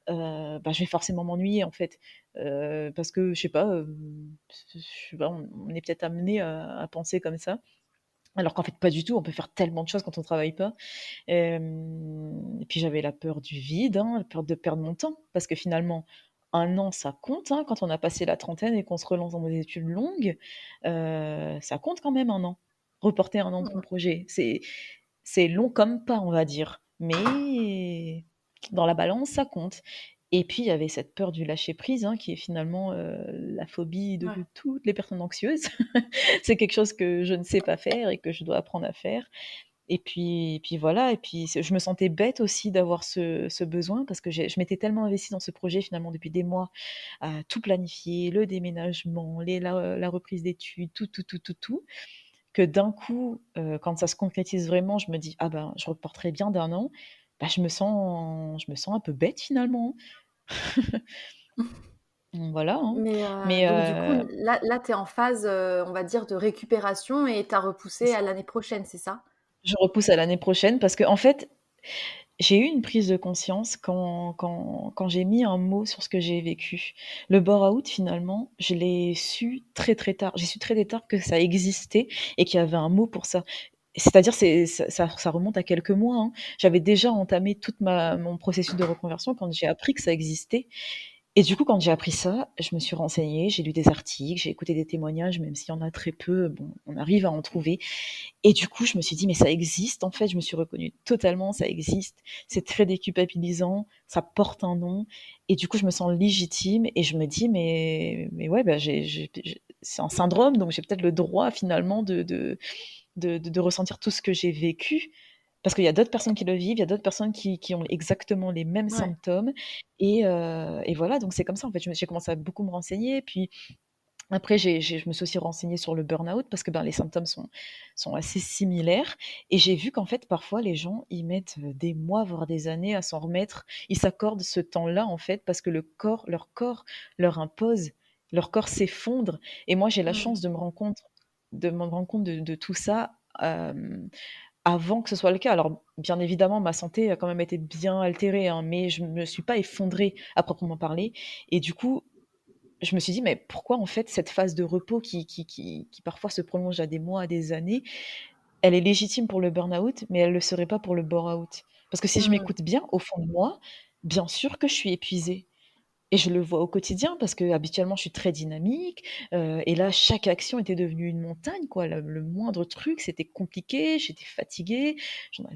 ben, je vais forcément m'ennuyer en fait. Parce que je sais pas, on est peut-être amené à penser comme ça. Alors qu'en fait, pas du tout. On peut faire tellement de choses quand on travaille pas. Et puis j'avais la peur du vide, hein, la peur de perdre mon temps, parce que finalement, un an, ça compte, hein, quand on a passé la trentaine et qu'on se relance dans des études longues, ça compte quand même un an. Reporter un an de ton Ouais. projet, c'est long comme pas, on va dire, mais dans la balance, ça compte. Et puis il y avait cette peur du lâcher prise, hein, qui est finalement la phobie de Ouais. toutes les personnes anxieuses. C'est quelque chose que je ne sais pas faire et que je dois apprendre à faire. Et puis voilà, et puis je me sentais bête aussi d'avoir ce besoin parce que je m'étais tellement investie dans ce projet finalement depuis des mois, à tout planifier, le déménagement, la reprise d'études, tout, tout, tout, tout, tout, que d'un coup, quand ça se concrétise vraiment, je me dis: «Ah ben, je reporterai bien d'un an», bah, je me sens un peu bête finalement, donc voilà, hein. Mais Mais donc du coup, là, tu es en phase, on va dire de récupération et tu as c'est repoussé ça. à l'année prochaine, c'est ça? Je repousse à l'année prochaine parce qu'en fait, j'ai eu une prise de conscience quand j'ai mis un mot sur ce que j'ai vécu. Le burn-out finalement, je l'ai su très, très tard. J'ai su très, très tard que ça existait et qu'il y avait un mot pour ça. C'est-à-dire ça remonte à quelques mois, hein. J'avais déjà entamé toute ma mon processus de reconversion quand j'ai appris que ça existait et du coup, quand j'ai appris ça, je me suis renseignée, j'ai lu des articles, j'ai écouté des témoignages, même s'il y en a très peu, bon, on arrive à en trouver et du coup, je me suis dit: «Mais ça existe en fait», je me suis reconnue totalement, ça existe, c'est très déculpabilisant, ça porte un nom et du coup, je me sens légitime et je me dis: «Mais ouais, bah, j'ai c'est un syndrome, donc j'ai peut-être le droit finalement de ressentir tout ce que j'ai vécu». Parce qu'il y a d'autres personnes qui le vivent, il y a d'autres personnes qui ont exactement les mêmes Ouais. symptômes et voilà, donc c'est comme ça en fait. J'ai commencé à beaucoup me renseigner, puis après, je me suis aussi renseignée sur le burn-out parce que ben, les symptômes sont assez similaires. Et j'ai vu qu'en fait, parfois, les gens, ils mettent des mois, voire des années à s'en remettre. Ils s'accordent ce temps-là, en fait, parce que leur corps leur impose, leur corps s'effondre. Et moi, j'ai la Mmh. chance de me rendre compte de tout ça avant que ce soit le cas. Alors, bien évidemment, ma santé a quand même été bien altérée, hein, mais je ne me suis pas effondrée à proprement parler. Et du coup, je me suis dit: «Mais pourquoi en fait cette phase de repos qui parfois se prolonge à des mois, à des années, elle est légitime pour le burn-out, mais elle le serait pas pour le bore-out?» Parce que si je Mmh. m'écoute bien, au fond de moi, bien sûr que je suis épuisée et je le vois au quotidien parce qu'habituellement je suis très dynamique, et là chaque action était devenue une montagne quoi. Le moindre truc, c'était compliqué, j'étais fatiguée,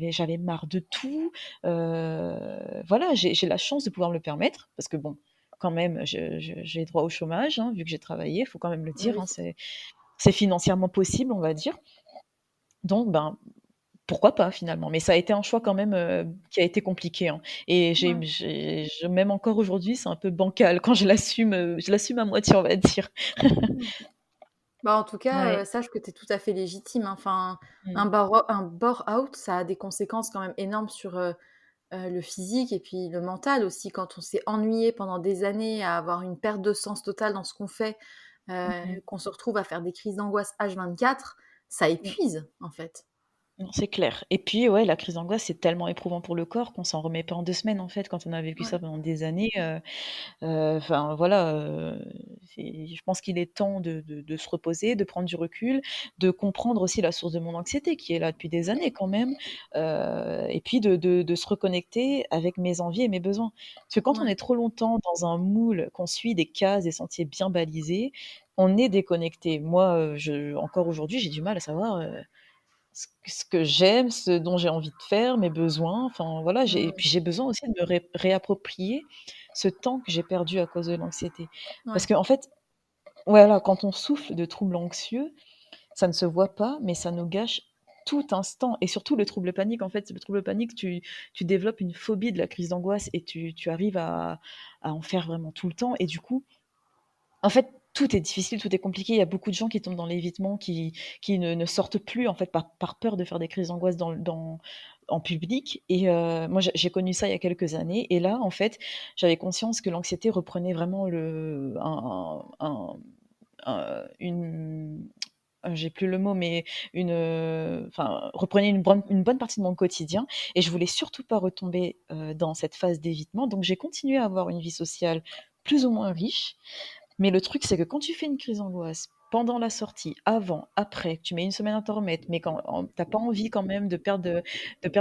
j'avais marre de tout, voilà, j'ai la chance de pouvoir me le permettre parce que bon, quand même, j'ai droit au chômage, hein, vu que j'ai travaillé, il faut quand même le dire, Oui. hein, c'est financièrement possible, on va dire. Donc ben, pourquoi pas finalement? Mais ça a été un choix quand même, qui a été compliqué, hein et Ouais. même encore aujourd'hui, c'est un peu bancal quand je l'assume à moitié, on va dire. Mmh. Bah, en tout cas, Ouais. sache que tu es tout à fait légitime, hein. Enfin, Mmh. un bore-out, ça a des conséquences quand même énormes sur, le physique et puis le mental aussi. Quand on s'est ennuyé pendant des années à avoir une perte de sens totale dans ce qu'on fait, Mmh qu'on se retrouve à faire des crises d'angoisse H24, ça mh. épuise, en fait. Non, c'est clair et puis, ouais, la crise d'angoisse, c'est tellement éprouvant pour le corps qu'on s'en remet pas en 2 semaines, en fait, quand on a vécu ça Ouais. pendant des années, enfin voilà, je pense qu'il est temps de se reposer, de prendre du recul, de comprendre aussi la source de mon anxiété qui est là depuis des années quand même, et puis de se reconnecter avec mes envies et mes besoins. Parce que quand on Ouais. est trop longtemps dans un moule, qu'on suit des cases, des sentiers bien balisés, on est déconnecté. Moi, je encore aujourd'hui, j'ai du mal à savoir, ce que j'aime, ce dont j'ai envie de faire, mes besoins, enfin voilà, j'ai et Mmh. puis j'ai besoin aussi de me réapproprier ce temps que j'ai perdu à cause de l'anxiété. Parce Ouais. qu'en fait, voilà, quand on souffre de troubles anxieux, ça ne se voit pas, mais ça nous gâche tout instant et surtout le trouble panique, en fait, le trouble panique, tu développes une phobie de la crise d'angoisse et tu arrives à en faire vraiment tout le temps et du coup, en fait, tout est difficile, tout est compliqué. Il y a beaucoup de gens qui tombent dans l'évitement, qui ne sortent plus, en fait, par peur de faire des crises d'angoisse en public et moi, j'ai connu ça il y a quelques années et là, en fait, j'avais conscience que l'anxiété reprenait vraiment le un une j'ai plus le mot, mais enfin, reprenait une bonne partie de mon quotidien et je voulais surtout pas retomber, dans cette phase d'évitement. Donc j'ai continué à avoir une vie sociale plus ou moins riche, mais le truc, c'est que quand tu fais une crise d'angoisse pendant la sortie, avant, après, que tu mets une semaine à t'en remettre, mais quand tu pas envie quand même de perdre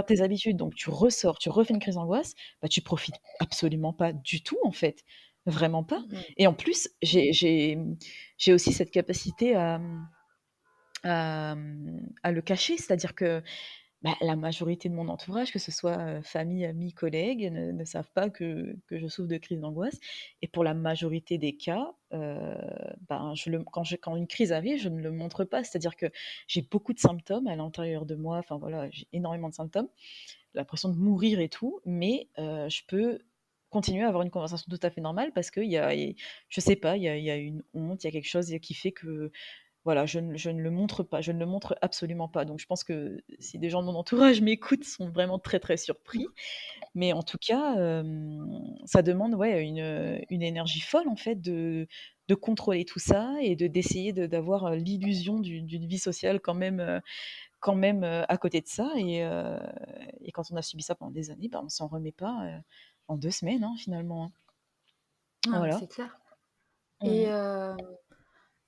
tes habitudes, donc tu ressors, tu refais une crise d'angoisse, bah, tu profites absolument pas du tout, en fait, vraiment pas. Mmh mh. Et en plus, j'ai aussi cette capacité à le cacher, c'est-à-dire que bah, la majorité de mon entourage, que ce soit, famille, amis, collègues, ne savent pas que je souffre de crise d'angoisse et pour la majorité des cas, ben, quand une crise arrive, je ne le montre pas. C'est-à-dire que j'ai beaucoup de symptômes à l'intérieur de moi, enfin voilà, j'ai énormément de symptômes, l'impression de mourir et tout, mais je peux continuer à avoir une conversation tout à fait normale parce qu'il y a je sais pas, il y a une honte, il y a quelque chose qui fait que voilà, je ne le montre pas, je ne le montre absolument pas. Donc je pense que si des gens de mon entourage m'écoutent, sont vraiment très, très surpris. Mais en tout cas, ça demande, ouais, une énergie folle en fait de contrôler tout ça et d'essayer d'avoir, l'illusion d'une vie sociale quand même, à côté de ça et quand on a subi ça pendant des années, bah, on s'en remet pas, en 2 semaines, hein, finalement, hein. Ah mais Voilà. c'est clair. Et Mmh.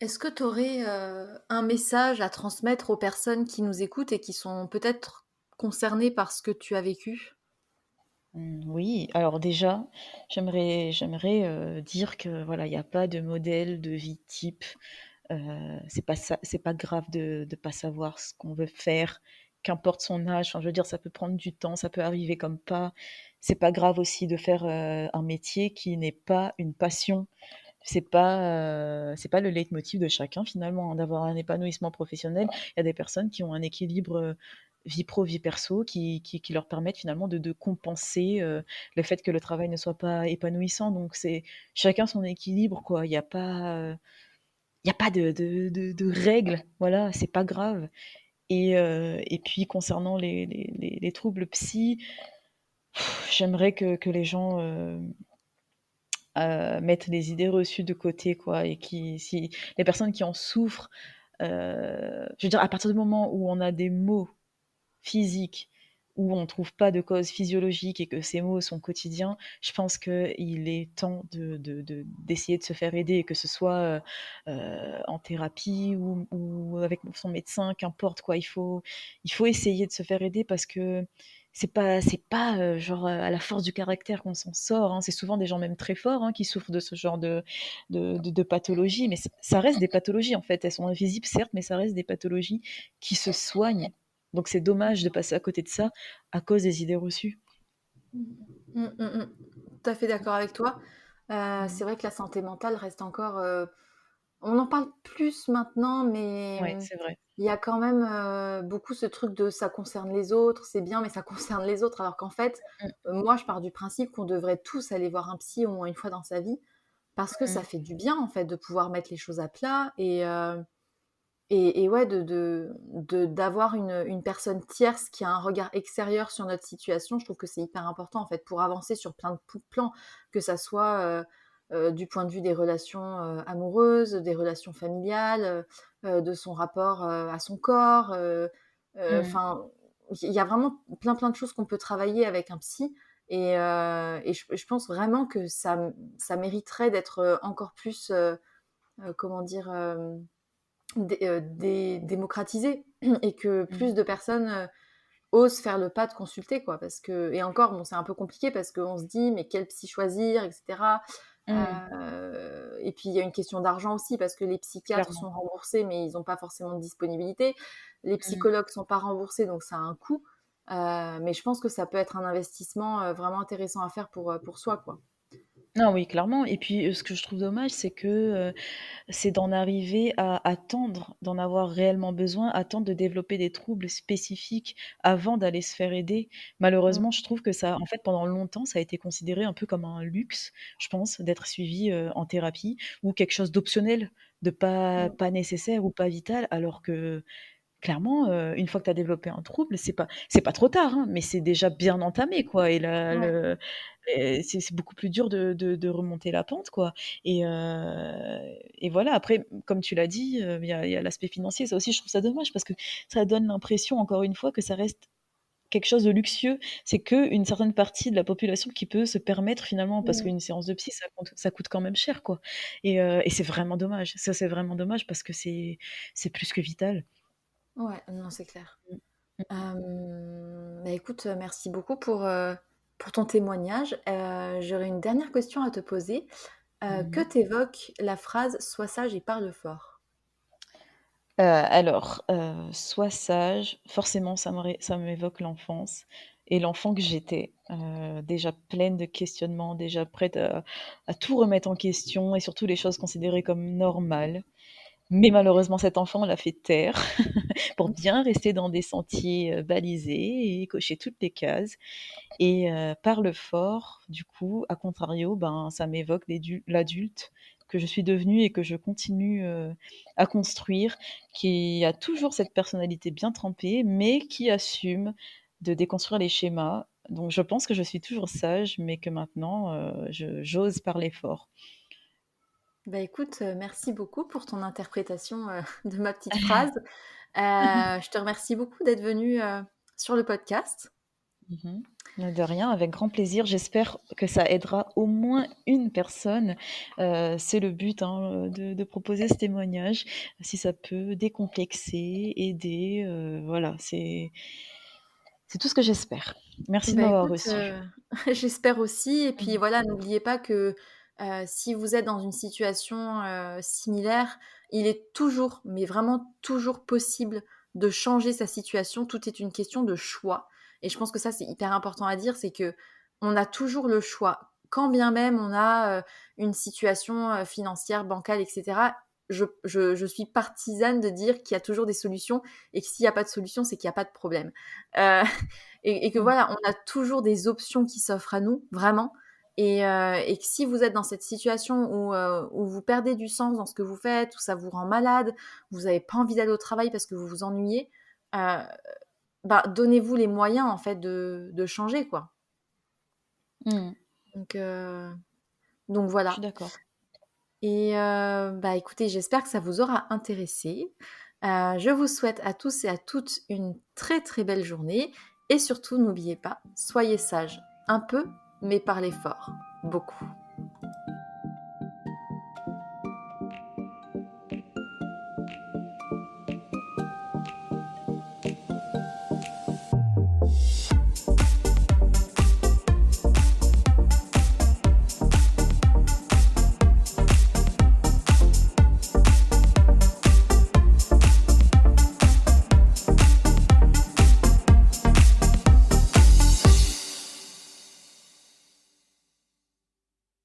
est-ce que tu aurais, un message à transmettre aux personnes qui nous écoutent et qui sont peut-être concernées par ce que tu as vécu? Oui, alors déjà, j'aimerais, dire que voilà, il y a pas de modèle de vie type. C'est pas grave de pas savoir ce qu'on veut faire, qu'importe son âge. Enfin, je veux dire, ça peut prendre du temps, ça peut arriver comme pas. C'est pas grave aussi de faire, un métier qui n'est pas une passion. C'est pas le leitmotiv de chacun finalement, hein, d'avoir un épanouissement professionnel. Il y a des personnes qui ont un équilibre, vie pro, vie perso qui leur permettent finalement de compenser, le fait que le travail ne soit pas épanouissant. Donc c'est chacun son équilibre quoi. Il y a pas de règles, voilà, c'est pas grave et puis concernant les troubles psy, j'aimerais que les gens, mettre les idées reçues de côté, quoi et si les personnes qui en souffrent, je veux dire, à partir du moment où on a des maux physiques, où on trouve pas de cause physiologique et que ces maux sont quotidiens, je pense qu'il est temps d'essayer de se faire aider, que ce soit, en thérapie ou avec son médecin, qu'importe quoi. Il faut essayer de se faire aider parce que c'est pas, genre, à la force du caractère qu'on s'en sort, hein. C'est souvent des gens même très forts, hein, qui souffrent de ce genre de pathologies, mais ça reste des pathologies, en fait. Elles sont invisibles, certes, mais ça reste des pathologies qui se soignent. Donc c'est dommage de passer à côté de ça à cause des idées reçues. Mmh, mmh mh. Tout à fait d'accord avec toi. Mmh. C'est vrai que la santé mentale reste encore, on en parle plus maintenant, mais Ouais, c'est vrai. il y a quand même, beaucoup ce truc de ça concerne les autres, c'est bien, mais ça concerne les autres. Alors qu'en fait, Mmh, moi je pars du principe qu'on devrait tous aller voir un psy au moins une fois dans sa vie, parce que ça mmh, fait du bien en fait de pouvoir mettre les choses à plat et ouais d'avoir une personne tierce qui a un regard extérieur sur notre situation. Je trouve que c'est hyper important en fait pour avancer sur plein de plans, que ça soit, du point de vue des relations, amoureuses, des relations familiales, de son rapport, à son corps, mmh. enfin, il y a vraiment plein de choses qu'on peut travailler avec un psy et je pense vraiment que ça mériterait d'être, encore plus, comment dire? Démocratisé et que Mmh. plus de personnes, osent faire le pas de consulter quoi. Parce que et encore bon, c'est un peu compliqué parce qu'on se dit: «Mais quel psy choisir?» et cetera. Mmh. Et puis il y a une question d'argent aussi parce que les psychiatres Clairement. sont remboursés, mais ils ont pas forcément de disponibilité. Les Mmh. psychologues sont pas remboursés, donc ça a un coût. Mais je pense que ça peut être un investissement, vraiment intéressant à faire pour soi quoi. Non, oui, clairement et puis, ce que je trouve dommage, c'est que, c'est d'en arriver à attendre, d'en avoir réellement besoin, attendre de développer des troubles spécifiques avant d'aller se faire aider. Mmh. Malheureusement, je trouve que ça en fait, pendant longtemps, ça a été considéré un peu comme un luxe, je pense, d'être suivi, en thérapie ou quelque chose d'optionnel, de Mmh. pas nécessaire ou pas vital alors que clairement, une fois que tu as développé un trouble, c'est pas trop tard, hein, mais c'est déjà bien entamé, quoi et la Ouais. le et c'est beaucoup plus dur de remonter la pente, quoi et voilà. Après, comme tu l'as dit, il y a l'aspect financier. Ça aussi, je trouve ça dommage parce que ça donne l'impression, encore une fois, que ça reste quelque chose de luxueux. C'est qu'une certaine partie de la population qui peut se permettre finalement, parce Mmh. qu'une séance de psy, ça coûte quand même cher, quoi et c'est vraiment dommage. Ça, c'est vraiment dommage parce que c'est plus que vital. Ouais, non, c'est clair. Mmh. Mmh. Bah, écoute, merci beaucoup pour ton témoignage. J'aurais une dernière question à te poser. Que Mmh. t'évoque la phrase: «Sois sage et parle fort»? Alors, sois sage, forcément ça m'évoque l'enfance et l'enfant que j'étais, déjà pleine de questionnements, déjà prête à tout remettre en question et surtout les choses considérées comme normales. Mais malheureusement cet enfant l'a fait taire pour bien rester dans des sentiers, balisés et cocher toutes les cases et parle fort, du coup, à contrario, ben, ça m'évoque l'adulte que je suis devenue et que je continue, à construire, qui a toujours cette personnalité bien trempée, mais qui assume de déconstruire les schémas. Donc je pense que je suis toujours sage, mais que maintenant, j'ose parler fort. Bah, écoute, merci beaucoup pour ton interprétation, de ma petite phrase. Je te remercie beaucoup d'être venu sur le podcast. Mmh. De rien, avec grand plaisir. J'espère que ça aidera au moins une personne. C'est le but, hein, de proposer ce témoignage. Si ça peut décomplexer, aider, voilà, c'est tout ce que j'espère. Merci de Bah, m'avoir écoute, reçue. j'espère aussi et puis Mmh. voilà, n'oubliez pas que, si vous êtes dans une situation, similaire, il est toujours, mais vraiment toujours possible de changer sa situation. Tout est une question de choix et je pense que ça, c'est hyper important à dire, c'est qu'on a toujours le choix. Quand bien même on a, une situation, financière, bancale et cetera, je suis partisane de dire qu'il y a toujours des solutions et que s'il y a pas de solution, c'est qu'il y a pas de problème. Heu et que Mmh. voilà, on a toujours des options qui s'offrent à nous, vraiment. Et que si vous êtes dans cette situation où vous perdez du sens dans ce que vous faites, où ça vous rend malade, vous n'avez pas envie d'aller au travail parce que vous vous ennuyez, heu, bah, donnez-vous les moyens en fait de changer, quoi. Mmh. Donc heu, donc Je suis voilà. d'accord. Bah, écoutez, j'espère que ça vous aura intéressé. Je vous souhaite à tous et à toutes une très, très belle journée et surtout n'oubliez pas, soyez sages un peu, mais parlez fort, beaucoup.